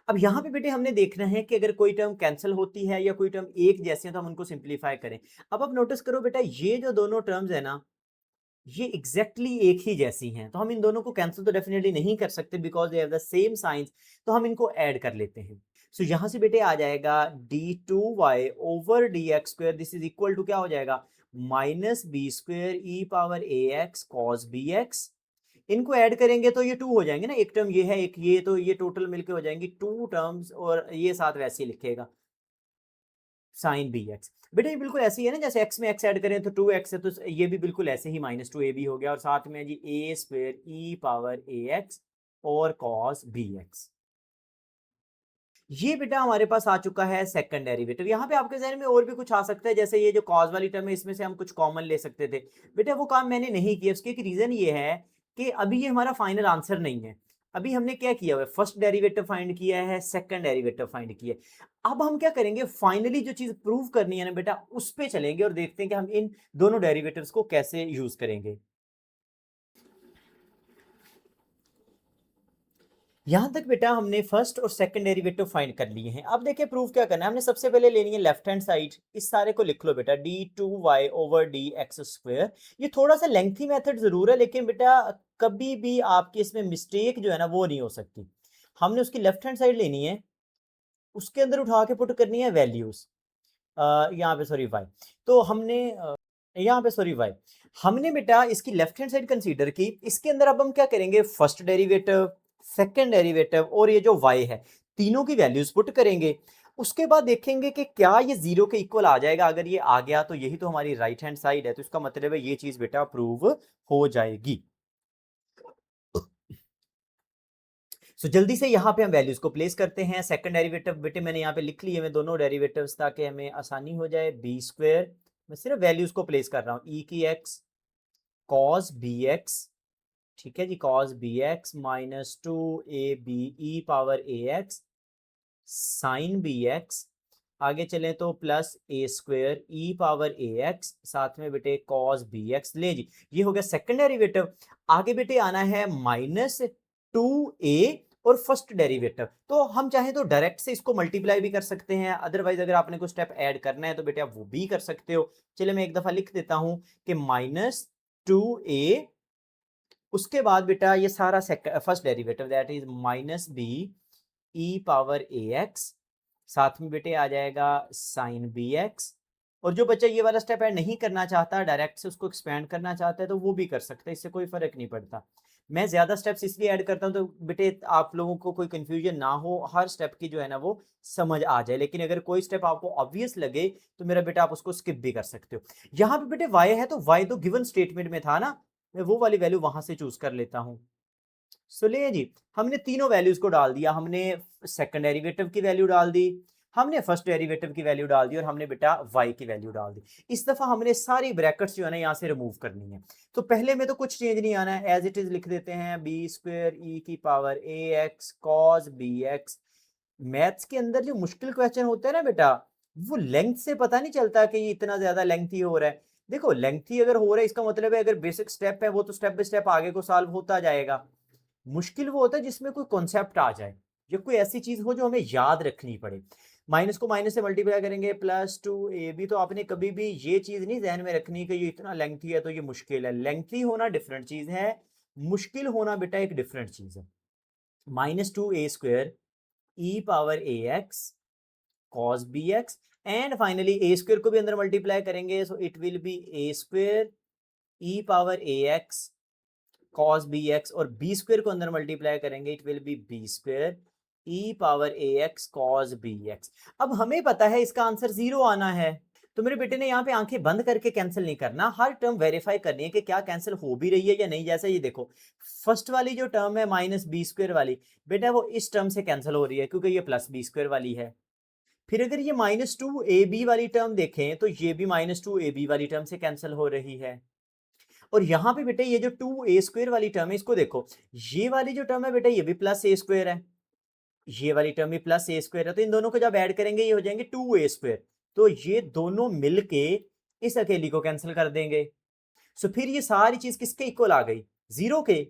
अब यहाँ पे बेटे हमने देखना है कि अगर कोई टर्म कैंसिल होती है या कोई टर्म एक जैसे हैं तो हम उनको सिंप्लीफाई करें। अब आप नोटिस करो बेटा, ये जो दोनों टर्म्स है ना, ये एग्जैक्टली एक ही जैसी हैं, तो हम इन दोनों को कैंसिल तो डेफिनेटली नहीं कर सकते because they have the same science, तो हम इनको ऐड कर लेते हैं। सो यहाँ से बेटे आ जाएगा d2y over dx square, this is equal to क्या हो जाएगा, minus B square E power ए एक्स कॉस बी एक्स। इनको ऐड करेंगे तो ये टू हो जाएंगे ना, एक टर्म ये है एक ये, तो ये टोटल मिलके हो जाएंगी टू टर्म्स, और ये साथ वैसे ही लिखेगा साइन बी एक्स। बेटा ये बिल्कुल ऐसे ही है ना, जैसे x में x ऐड करें तो 2x है, तो ये भी बिल्कुल ऐसे ही माइनस टू ए बी हो गया, और साथ में जी ए स्क्वायर ई पावर ए एक्स और कॉस बी एक्स। ये बेटा हमारे पास आ चुका है सेकंड डेरिवेटिव। यहाँ पे आपके जहन में और भी कुछ आ सकता है, जैसे ये जो कॉस वाली टर्म है इसमें से हम कुछ कॉमन ले सकते थे, बेटा वो काम मैंने नहीं किया, उसके एक रीजन ये है कि अभी ये हमारा फाइनल आंसर नहीं है। अभी हमने क्या किया हुआ है, फर्स्ट डेरिवेटिव फाइंड किया है, सेकंड डेरिवेटिव फाइंड किया है। अब हम क्या करेंगे, फाइनली जो चीज प्रूव करनी है ना बेटा, उस पे चलेंगे और देखते हैं कि हम इन दोनों डेरिवेटिव्स को कैसे यूज करेंगे। यहां तक बेटा हमने फर्स्ट और सेकंड डेरिवेटिव फाइंड कर लिए हैं। अब देखिए प्रूफ क्या करना है, हमने सबसे पहले लेनी है लेफ्ट हैंड साइड, इस सारे को लिख लो बेटा, d2y over d x square. ये थोड़ा सा लेंथी मेथड जरूर है, लेकिन बेटा कभी भी आपकी इसमें मिस्टेक जो है ना वो नहीं हो सकती। हमने उसकी लेफ्ट हैंड साइड लेनी है, उसके अंदर उठा के पुट करनी है वैल्यूज, यहाँ पे सॉरी वाई, तो हमने यहाँ पे सॉरी वाई, हमने बेटा इसकी लेफ्ट हैंड साइड कंसीडर की, इसके अंदर अब हम क्या करेंगे, फर्स्ट डेरिवेटिव सेकंड डेरिवेटिव और ये जो y है, तीनों की वैल्यूज पुट करेंगे। उसके बाद देखेंगे कि क्या ये जीरो के इक्वल आ जाएगा, अगर ये आ गया तो यही तो हमारी राइट हैंड साइड है, तो इसका मतलब है ये चीज बेटा प्रूव हो जाएगी। सो जल्दी से यहाँ पे हम वैल्यूज को प्लेस करते हैं। सेकंड डेरिवेटिव बेटे मैंने यहाँ पे लिख लिए मैं दोनों डेरिवेटिव्स ताकि हमें आसानी हो जाए, बी स्क्वायर, मैं सिर्फ वैल्यूज को प्लेस कर रहा हूँ, ई की एक्स कॉस बी एक्स, ठीक है जी, cos bx minus two A B E power A X sine B X. आगे चलें तो plus A square E power A X, साथ में बेटे cos बी एक्स, ले जी ये हो गया सेकंड डेरिवेटिव। आगे बेटे आना है माइनस टू ए और फर्स्ट डेरिवेटिव, तो हम चाहें तो डायरेक्ट से इसको मल्टीप्लाई भी कर सकते हैं, अदरवाइज अगर आपने कोई स्टेप ऐड करना है तो बेटे आप वो भी कर सकते हो। चलिए मैं एक दफा लिख देता हूं कि माइनस टू ए, उसके बाद बेटा ये सारा first derivative that is minus B E power A X साथ में बेटे आ जाएगा साइन बी एक्स। और जो बच्चा ये वाला स्टेप ऐड नहीं करना चाहता, डायरेक्ट से उसको एक्सपेंड करना चाहता है, तो वो भी कर सकता है, इससे कोई फर्क नहीं पड़ता। मैं ज्यादा स्टेप्स इसलिए ऐड करता हूँ तो बेटे आप लोगों को कोई कंफ्यूजन ना हो, हर स्टेप की जो है ना वो समझ आ जाए। लेकिन अगर कोई स्टेप आपको ऑब्वियस लगे तो मेरा बेटा आप उसको स्किप भी कर सकते हो। यहाँ पे बेटे y है, तो y तो गिवन स्टेटमेंट में था ना, मैं वो वाली वैल्यू वहां से चूज कर लेता हूँ। सुनिए जी, हमने तीनों वैल्यूज को डाल दिया। हमने सेकंड डेरिवेटिव की वैल्यू डाल दी, हमने फर्स्ट डेरिवेटिव की वैल्यू डाल दी, और हमने बेटा y की वैल्यू डाल दी। इस दफा हमने सारी ब्रैकेट्स जो है ना यहाँ से रिमूव करनी है। तो पहले में तो कुछ चेंज नहीं आना है, एज इट इज लिख देते हैं बी स्क्वायर ई की पावर ए x cos B x. Maths के अंदर जो मुश्किल क्वेश्चन होते हैं ना बेटा, वो लेंथ से पता नहीं चलता कि ये इतना ज्यादा लेंथी हो रहा है। देखो लेंथी अगर हो रहा है इसका मतलब है अगर बेसिक स्टेप है वो तो स्टेप बाय स्टेप आगे को सॉल्व होता जाएगा। मुश्किल वो होता है जिसमें कोई कॉन्सेप्ट आ जाए या कोई ऐसी चीज हो जो हमें याद रखनी पड़े। माइनस को माइनस से मल्टीप्लाई करेंगे प्लस टू ए बी, तो आपने कभी भी ये चीज नहीं ध्यान में रखनी कि ये इतना लेंथी है तो ये मुश्किल है। लेंथी होना डिफरेंट चीज है, मुश्किल होना बेटा एक डिफरेंट चीज है। Minus two A square E power A x cos B X, and finally A square को भी अंदर मल्टीप्लाई करेंगे, so it will be A square E power A X cos bx, और b स्क्वायर को अंदर multiply करेंगे, it will be b square e power ax cos bx। अब हमें पता है इसका आंसर 0 आना है, तो मेरे बेटे ने यहाँ पे आंखें बंद करके कैंसिल नहीं करना, हर टर्म वेरीफाई करनी है कि क्या कैंसिल हो भी रही है या नहीं। जैसे ये देखो फर्स्ट वाली जो टर्म है माइनस बी स्क्वायर वाली, बेटा वो इस टर्म से कैंसिल हो रही है क्योंकि ये प्लस बी स्क्वायर वाली है। फिर अगर ये माइनस टू ए बी वाली टर्म देखें तो ये भी माइनस टू ए बी वाली टर्म से कैंसिल हो रही है। और यहाँ पे बेटे ये जो टू ए स्क्वायर वाली टर्म है इसको देखो, ये वाली जो टर्म है बेटा ये भी प्लस ए स्क्वायर है, ये वाली टर्म भी प्लस ए स्क्वायर है, तो इन दोनों को जब ऐड करेंगे ये हो जाएंगे टू ए स्क्वायर। तो ये दोनों मिलके इस अकेली को कैंसिल कर देंगे। सो फिर ये सारी चीज किसके इक्वल आ गई, 0 के।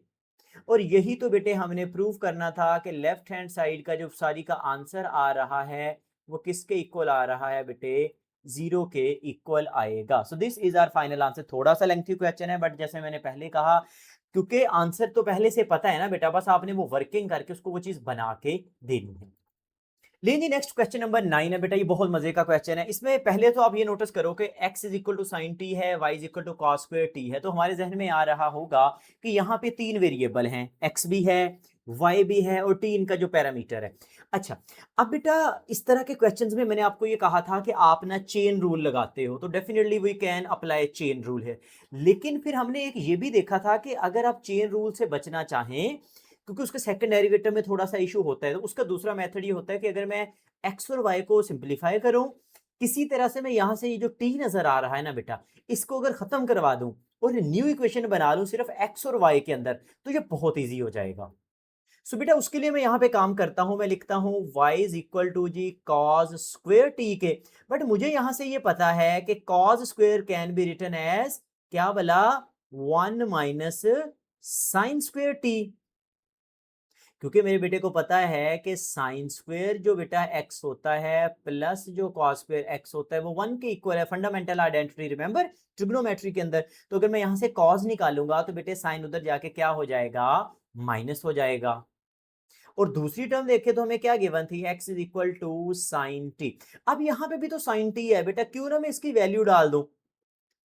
और यही तो बेटे हमने प्रूव करना था कि लेफ्ट हैंड साइड का जो सारी का आंसर आ रहा है वो किसके इक्वल आ रहा है बेटे, 0 के इक्वल आएगा। So this is our final answer. थोड़ा सा लेंथी क्वेश्चन है बट जैसे मैंने पहले कहा, क्योंकि आंसर तो पहले से पता है ना बेटा, बस आपने वो वर्किंग करके उसको वो चीज बना के देनी है। लेकिन नेक्स्ट क्वेश्चन नंबर 9 है बेटा, ये बहुत मजे का क्वेश्चन है। इसमें पहले तो आप ये नोटिस करो कि x is equal to sine T है, y is equal to cos square T है, तो हमारे जहन में आ रहा होगा कि यहाँ पे तीन वेरिएबल हैं, x भी है y भी है और t इनका जो पैरामीटर है। अच्छा, अब बेटा इस तरह के क्वेश्चंस में मैंने आपको ये कहा था कि आप ना चेन रूल लगाते हो, तो definitely we can apply chain rule है। लेकिन फिर हमने एक ये भी देखा था कि अगर आप चेन रूल से बचना चाहें, क्योंकि उसके सेकंड डेरिवेटिव में थोड़ा सा इशू होता है, तो उसका दूसरा मेथड ये होता है कि अगर मैं x और y को सिंप्लीफाई करूं, किसी तरह से मैं यहां से ये जो t नजर आ रहा है ना बेटा, इसको अगर खत्म करवा दूं और न्यू इक्वेशन बना लूं सिर्फ x और y के अंदर, तो ये बहुत ईजी हो जाएगा। सो बेटा उसके लिए मैं यहाँ पे काम करता हूं, मैं लिखता हूं y is equal to g cos square t के। बट मुझे यहां से ये पता है कि cos square can be written as क्या बोला, 1 माइनस साइन स्क्वेयर टी, क्योंकि मेरे बेटे को पता है कि साइन स्क्वेयर जो बेटा x होता है प्लस जो कॉस स्क्वेयर x होता है वो 1 के इक्वल है। फंडामेंटल आइडेंटिटी रिमेंबर ट्रिग्नोमेट्री के अंदर। तो अगर मैं यहां से कॉस निकालूंगा तो बेटे साइन उधर जाके क्या हो जाएगा, माइनस हो जाएगा। और दूसरी टर्म देखे तो हमें क्या गिवन थी, x is equal to sine t. अब यहाँ पे भी तो साइन टी है बेटा, क्यों ना मैं इसकी वैल्यू डाल दूं।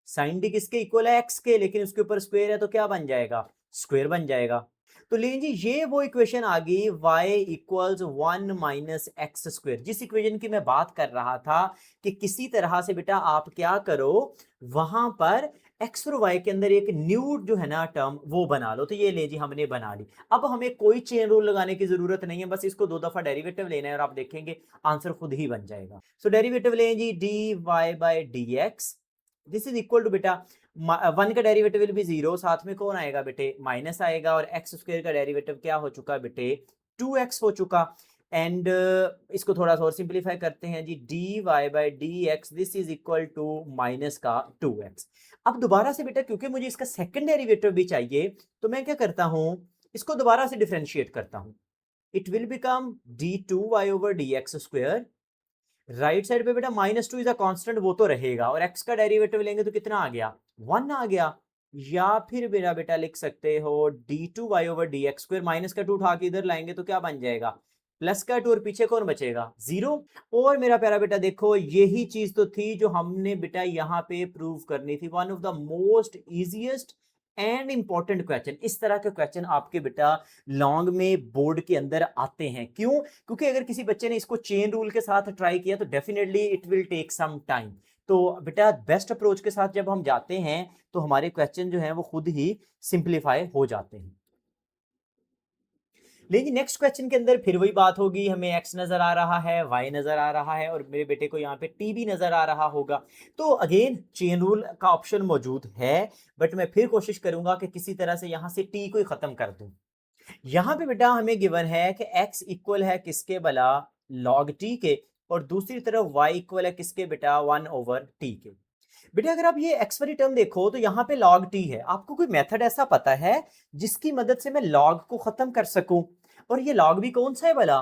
साइन टी किसके इक्वल है, x के, लेकिन उसके ऊपर स्क्वायर है तो क्या बन जाएगा, स्क्वायर बन जाएगा। तो लीजिए ये वो इक्वेशन आ गई y equals 1 minus x square, जिस इक्वेशन की मैं बात कर रहा था कि किसी तरह से बेटा आप क्या करो, वहां पर x और y के अंदर एक न्यू जो है ना टर्म वो बना लो। तो ये ले जी हमने बना ली। अब हमें कोई चेन रूल लगाने की जरूरत नहीं है, बस इसको दो दफा डेरिवेटिव लेना है और आप देखेंगे आंसर खुद ही बन जाएगा। सो डेरिवेटिव लें जी dy by dx, this is equal to बेटा 1 का डेरिवेटिव विल बी 0, साथ में कौन आएगा बेटे, माइनस आएगा, और एक्स स्क्वायर का डेरिवेटिव क्या हो चुका बेटे, 2x हो चुका। एंड इसको थोड़ा सा और सिंप्लीफाई करते हैं जी, dy by dx this is equal to minus का 2x। अब दोबारा से बेटा क्योंकि मुझे इसका सेकंड डेरिवेटिव भी चाहिए, तो मैं क्या करता हूं, इसको दोबारा से डिफरेंशिएट करता हूं। It will become d2y over dx square, right side पे बेटा minus two is a constant, वो तो रहेगा, और x का डेरिवेटिव लेंगे तो कितना आ गया, 1 आ गया। या फिर मेरा बेटा लिख सकते हो d2y over dx square, minus का 2 उठा के इधर लाएंगे तो क्या बन जाएगा, प्लस का 2 और पीछे कौन बचेगा 0। और मेरा प्यारा बेटा देखो यही चीज तो थी जो हमने बेटा यहाँ पे प्रूव करनी थी। One of the most easiest and important question. इस तरह के क्वेश्चन आपके बेटा लॉन्ग में बोर्ड के अंदर आते हैं। क्यों? क्योंकि अगर किसी बच्चे ने इसको चेन रूल के साथ ट्राई किया तो definitely it will take some time. तो बेटा बेस्ट अप्रोच के साथ जब हम जाते हैं तो हमारे क्वेश्चन जो हैं वो खुद ही सिंप्लीफाई हो जाते हैं। लेकिन नेक्स्ट क्वेश्चन के अंदर फिर वही बात होगी, हमें x नजर आ रहा है, y नजर आ रहा है और मेरे बेटे को यहाँ पे t भी नजर आ रहा होगा। तो अगेन चेन रूल का ऑप्शन मौजूद है, बट मैं फिर कोशिश करूंगा कि किसी तरह से यहाँ से t को ही खत्म कर दूं। यहाँ पे बेटा हमें गिवन है कि x इक्वल है किसके भला log t के, और दूसरी तरफ y इक्वल है किसके बेटा 1/t के। बेटा अगर आप ये x वाली टर्म देखो तो यहाँ पे log t है। आपको कोई मेथड ऐसा पता है जिसकी मदद से मैं log को खत्म कर सकूं? और ये log भी कौन सा है भला?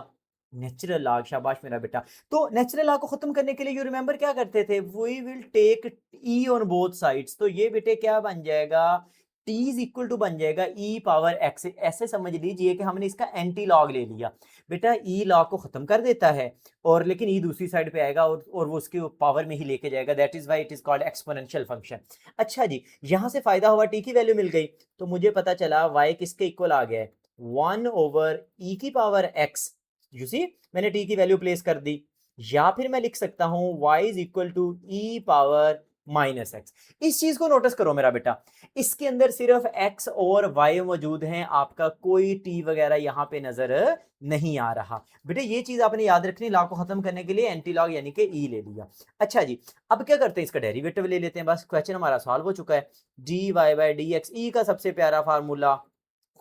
Natural log। शाबाश मेरा बेटा। तो नेचुरल log को खत्म करने के लिए यू रिमेंबर क्या करते थे, we will take e on both sides. तो ये बेटे क्या बन जाएगा, t इज इक्वल टू बन जाएगा e पावर x। ऐसे समझ लीजिए कि हमने इसका एंटी लॉग ले लिया। बेटा e लॉग को खत्म कर देता है और लेकिन e दूसरी साइड पे आएगा और वो उसके पावर में ही लेके जाएगा। That is why it is called exponential function. अच्छा जी, यहां से फायदा हुआ, t की वैल्यू मिल गई तो मुझे पता चला y किसके इक्वल आ गया है 1/e की पावर x। यू सी, मैंने t की वैल्यू प्लेस कर दी। या फिर मैं लिख सकता हूं y is equal to e power minus x. इस चीज को नोटिस करो मेरा बेटा, इसके अंदर सिर्फ x और y मौजूद हैं, आपका कोई t वगैरह यहां पे नजर नहीं आ रहा। बेटे ये चीज आपने याद रखनी, लॉग को खत्म करने के लिए एंटी लॉग यानी कि e ले लिया। अच्छा जी, अब क्या करते हैं, इसका डेरिवेटिव ले लेते हैं। बस क्वेश्चन हमारा सॉल्व हो चुका है। dy बाई डी एक्स, ई का सबसे प्यारा फार्मूला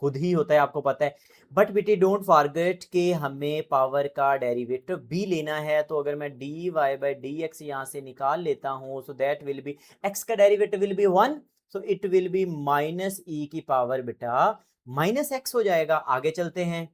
खुद ही होता है, आपको पता है। बट बेटे डोंट फॉरगेट कि हमें पावर का डेरिवेटिव भी लेना है। तो अगर मैं dy बाई डी एक्स यहां से निकाल लेता हूं, so that will be x का derivative will be 1, so it will be minus e की पावर बेटा माइनस एक्स हो जाएगा। आगे चलते हैं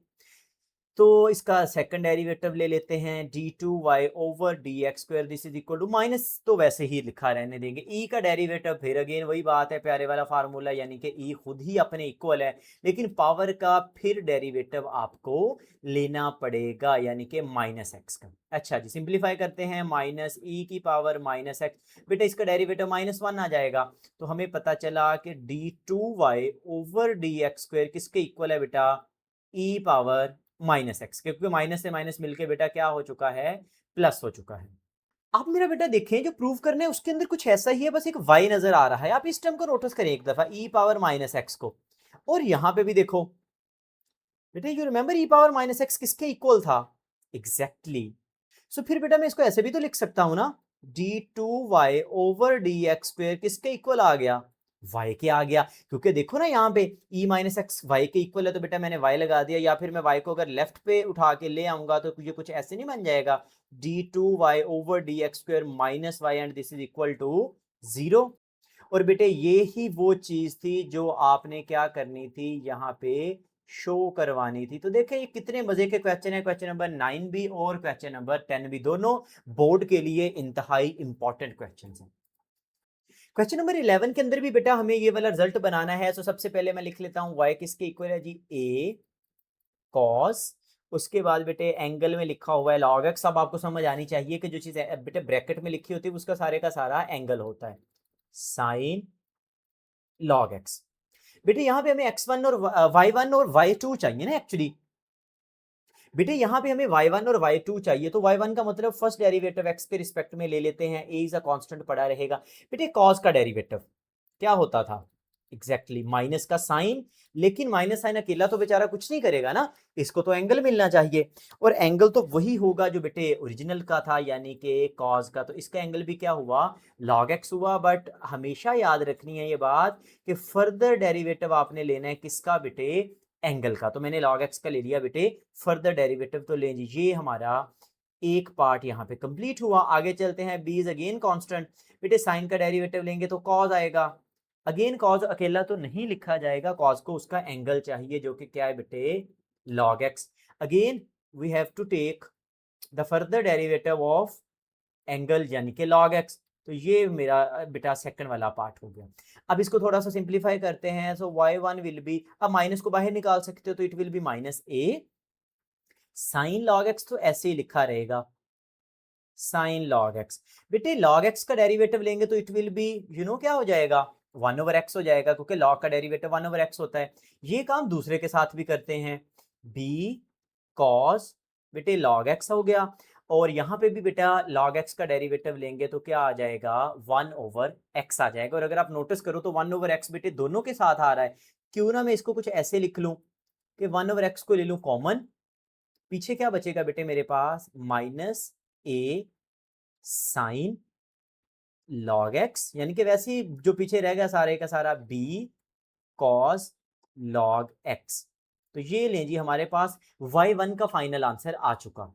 तो इसका सेकंड डेरिवेटिव ले लेते हैं, d2y over d x square, this is equal to minus तो वैसे ही लिखा रहने देंगे। e का डेरिवेटिव फिर अगेन वही बात है, प्यारे वाला फार्मूला, यानी कि e खुद ही अपने इक्वल है, लेकिन पावर का फिर डेरिवेटिव आपको लेना पड़ेगा यानी कि माइनस एक्स का। अच्छा जी, सिंप्लीफाई करते हैं, माइनस e की पावर माइनस एक्स। बेटा इसका डेरिवेटिव -1 आ जाएगा, तो हमें पता चला कि d2y over d x square किसके इक्वल है बेटा e पावर माइनस एक्स, क्योंकि माइनस से माइनस मिलके बेटा क्या हो चुका है, प्लस हो चुका है। आप मेरा बेटा देखें, जो प्रूव करना है उसके अंदर कुछ ऐसा ही है, बस एक y नजर आ रहा है। आप इस टर्म को नोटिस करें एक दफा, e पावर माइनस एक्स को, और यहां पे भी देखो बेटा, you remember e power minus x किसके इक्वल था, एग्जैक्टली सो फिर बेटा मैं इसको ऐसे भी तो लिख सकता हूं ना, d2y over d x square किसके इक्वल आ गया, y के आ गया। क्योंकि देखो ना यहाँ पे e माइनस एक्स वाई के इक्वल है, तो बेटा मैंने y लगा दिया। या फिर मैं y को अगर लेफ्ट पे उठा के ले आऊंगा तो ये कुछ ऐसे नहीं बन जाएगा, d2y over d x square minus y and this is equal to 0। और बेटे ये ही वो चीज थी जो आपने क्या करनी थी, यहाँ पे शो करवानी थी। तो देखें ये कितने मजे के क्वेश्चन है, क्वेश्चन नंबर 9 भी और क्वेश्चन नंबर 10 भी, दोनों बोर्ड के लिए इंतहाई इंपॉर्टेंट क्वेश्चन हैं। क्वेश्चन नंबर 11 के अंदर भी बेटा हमें ये वाला रिजल्ट बनाना है। तो सबसे पहले मैं लिख लेता हूं y किसके इक्वल है जी, a cos, उसके बाद बेटे एंगल में लिखा हुआ है log x। अब आपको समझ आनी चाहिए कि जो चीज बेटे ब्रैकेट में लिखी होती है उसका सारे का सारा एंगल होता है, साइन log x। बेटे यहाँ पे हमें x1 और y1 और y2 चाहिए ना एक्चुअली। बेटे यहाँ पे हमें y1 और y2 चाहिए, तो y1 का मतलब फर्स्ट डेरिवेटिव x के रिस्पेक्ट में ले लेते हैं, a इज अ कांस्टेंट पड़ा रहेगा। बेटे cos का डेरिवेटिव क्या होता था, एग्जैक्टली माइनस का साइन, लेकिन माइनस साइन अकेला तो बेचारा कुछ नहीं करेगा ना, इसको तो एंगल मिलना चाहिए, और एंगल तो वही होगा जो बेटे ओरिजिनल का था यानी कि cos का। तो इसका एंगल भी क्या हुआ, log x हुआ। बट हमेशा याद रखनी है ये बात कि फर्दर डेरिवेटिव आपने लेना है किसका बेटे, एंगल का। तो मैंने log x का ले लिया बेटे, फर्दर डेरिवेटिव तो ले लीजिए। हमारा एक पार्ट यहाँ पे कंप्लीट हुआ। आगे चलते हैं, b इज अगेन कांस्टेंट। बेटे साइन का डेरिवेटिव लेंगे तो cos आएगा, अगेन cos अकेला तो नहीं लिखा जाएगा, cos को उसका एंगल चाहिए जो कि क्या है बेटे, log x। Again we have to take the further derivative of angle यानी कि log x। तो ये मेरा बेटा सेकंड वाला पार्ट हो गया। अब इसको थोड़ा सा सिंप्लीफाई करते हैं। सो y1 विल बी, अब माइनस को बाहर निकाल सकते हो तो it will be minus a, sign log x तो ऐसे ही लिखा रहेगा, साइन लॉग एक्स। बेटे लॉग एक्स का डेरिवेटिव लेंगे तो इट विल बी क्या हो जाएगा, 1/x हो जाएगा, क्योंकि लॉग का डेरिवेटिव 1/x होता है। ये काम दूसरे के साथ भी करते हैं, बी कॉस बेटे लॉग एक्स हो गया, और यहाँ पे भी बेटा log x का डेरिवेटिव लेंगे तो क्या आ जाएगा, 1/x आ जाएगा। और अगर आप नोटिस करो तो 1/x बेटे दोनों के साथ आ रहा है। क्यों ना मैं इसको कुछ ऐसे लिख लूं कि 1/x को ले लूं कॉमन, पीछे क्या बचेगा बेटे मेरे पास, -a साइन log x, यानी कि वैसे ही जो पीछे रह गया सारे का सारा b cos log x। तो ये लें जी, हमारे पास y1 का फाइनल आंसर आ चुका।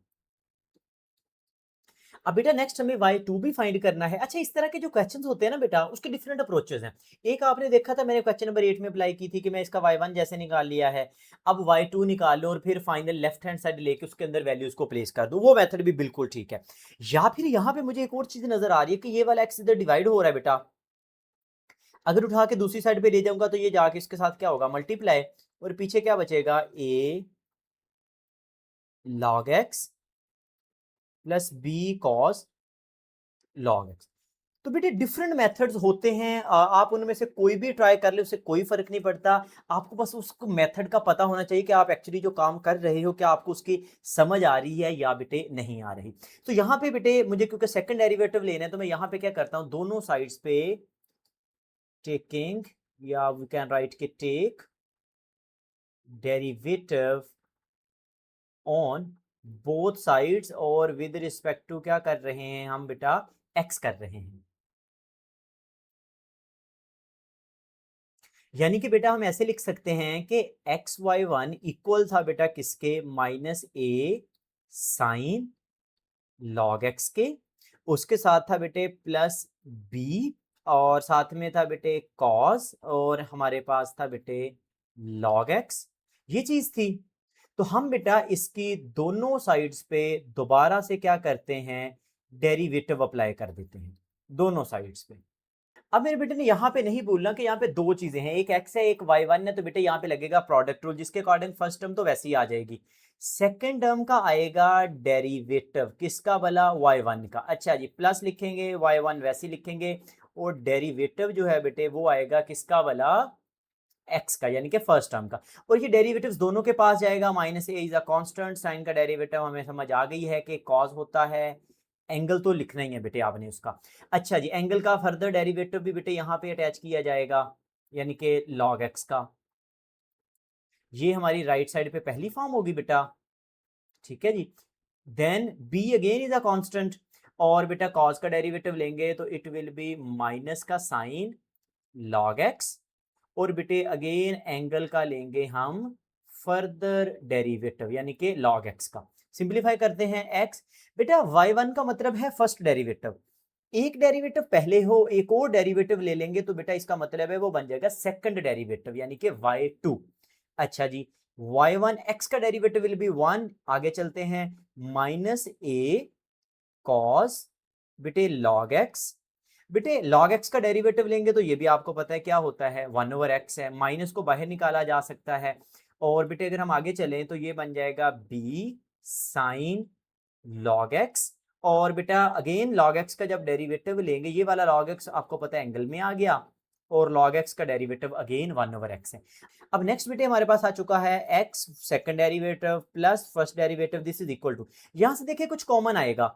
अब बेटा नेक्स्ट हमें y2 भी फाइंड करना है। अच्छा, इस तरह के जो क्वेश्चंस होते हैं ना बेटा, उसके डिफरेंट अप्रोचेस हैं। एक आपने देखा था मैंने क्वेश्चन नंबर 8 में अप्लाई की थी कि मैं इसका y1 जैसे निकाल लिया है, अब y2 निकाल लो और फिर फाइनल लेफ्ट हैंड साइड लेके उसके अंदर वैल्यूज को प्लेस कर दो, वो मेथड भी बिल्कुल ठीक है। या फिर यहाँ पे मुझे एक और चीज नजर आ रही है कि ये वाला x इधर डिवाइड हो रहा है बेटा, अगर उठा के दूसरी साइड पे ले जाऊंगा तो ये जाके इसके साथ क्या होगा, मल्टीप्लाई, और पीछे क्या बचेगा, a log x plus b cos log x। तो बेटे डिफरेंट मेथड्स होते हैं, आप उनमें से कोई भी ट्राई कर ले, उससे कोई फर्क नहीं पड़ता। आपको बस उसको मेथड का पता होना चाहिए कि आप एक्चुअली जो काम कर रहे हो क्या आपको उसकी समझ आ रही है या बेटे नहीं आ रही। तो यहाँ पे बेटे मुझे क्योंकि सेकंड डेरिवेटिव लेना है तो मैं यहाँ पे क्या करता हूँ, दोनों साइड्स पे टेकिंग, या वी कैन राइट के take derivative on both sides, और विद रिस्पेक्ट टू क्या कर रहे हैं हम बेटा, एक्स कर रहे हैं। यानी कि बेटा हम ऐसे लिख सकते हैं कि xy1 इक्वल था बेटा किसके, -a साइन log x के, उसके साथ था बेटे प्लस b, और साथ में था बेटे cos, और हमारे पास था बेटे log x, ये चीज थी। तो हम बेटा इसकी दोनों साइड्स पे दोबारा से क्या करते हैं, डेरिवेटिव अप्लाई कर देते हैं दोनों साइड्स पे। अब मेरे बेटे ने यहाँ पे नहीं बोलना कि यहाँ पे दो चीजें हैं, एक x है एक y1 है, तो बेटे यहाँ पे लगेगा प्रोडक्ट रूल, जिसके अकॉर्डिंग फर्स्ट टर्म तो वैसे ही आ जाएगी, सेकंड टर्म का आएगा डेरिवेटिव किसका भला, y1 का। अच्छा जी, प्लस लिखेंगे, y1 वैसे ही लिखेंगे, और डेरिवेटिव जो है बेटे वो आएगा किसका भला, x का, यानी कि फर्स्ट टर्म का। और ये डेरिवेटिव्स दोनों के पास जाएगा, -a is a constant, sine का डेरिवेटिव हमें समझ आ गई है कि कॉस होता है, एंगल तो लिखना ही है बेटे आपने उसका। अच्छा जी, एंगल का फर्दर डेरिवेटिव भी बेटे यहाँ पे अटैच किया जाएगा, यानी कि log x का। ये हमारी राइट साइड पे पहली फॉर्म होगी बेटा, ठीक है जी। Then b again is a constant, और बेटा cos का डेरिवेटिव लेंगे तो इट विल बी माइनस का साइन log x, और बेटे अगेन एंगल का लेंगे हम फर्दर डेरिवेटिव, यानी कि log x का। सिंपलीफाई करते हैं x, बेटा y1 का मतलब है फर्स्ट डेरिवेटिव, एक डेरिवेटिव पहले हो एक और डेरिवेटिव ले लेंगे तो बेटा इसका मतलब है वो बन जाएगा सेकंड डेरिवेटिव, यानी कि y2। अच्छा जी, y1 x का डेरिवेटिव विल बी 1, आगे चलते हैं, -a cos बेटे log x, बेटे log x का डेरिवेटिव लेंगे तो ये भी आपको पता है क्या होता है, 1/x है, माइनस को बाहर निकाला जा सकता है, और बेटे अगर हम आगे चलें तो ये बन जाएगा b साइन log x, और बेटा अगेन log x का जब डेरिवेटिव लेंगे, ये वाला log x आपको पता है एंगल में आ गया, और log x का डेरिवेटिव अगेन 1/x है। अब नेक्स्ट बेटे हमारे पास आ चुका है x second derivative plus first derivative, this is equal to, यहां से देखिए कुछ कॉमन आएगा,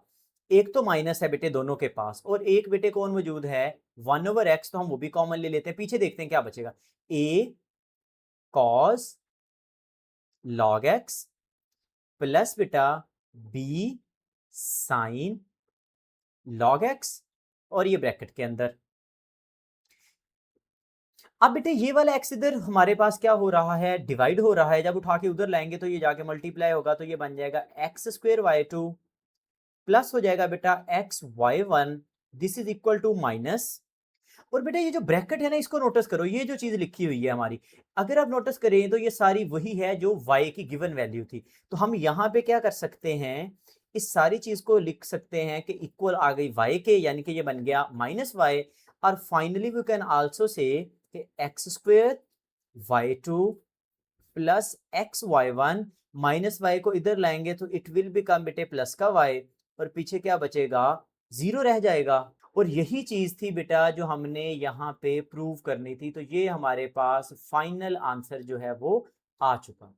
एक तो माइनस है बेटे दोनों के पास, और एक बेटे कौन मौजूद है, 1/x, तो हम वो भी कॉमन ले लेते हैं, पीछे देखते हैं क्या बचेगा, a cos log x plus बेटा b साइन log x, और ये ब्रैकेट के अंदर। अब बेटे ये वाला x इधर हमारे पास क्या हो रहा है, डिवाइड हो रहा है, जब उठा के उधर लाएंगे तो ये जाके मल्टीप्लाई होगा, तो ये बन जाएगा x² y2 प्लस हो जाएगा बेटा x y1, this is equal to minus, और बेटा ये जो ब्रैकेट है ना इसको नोटिस करो, ये जो चीज लिखी हुई है हमारी, अगर आप नोटिस करें तो ये सारी वही है जो y की गिवन वैल्यू थी। तो हम यहाँ पे क्या कर सकते हैं, इस सारी चीज को लिख सकते हैं कि इक्वल आ गई y के, यानी कि ये बन गया -y, और finally we can also say कि x² y2 plus x y one minus y को इधर लाएंगे तो इट विल बिकम बेटे प्लस का वाई, और पीछे क्या बचेगा, 0 रह जाएगा। और यही चीज थी बेटा जो हमने यहाँ पे प्रूव करनी थी। तो ये हमारे पास फाइनल आंसर जो है वो आ चुका।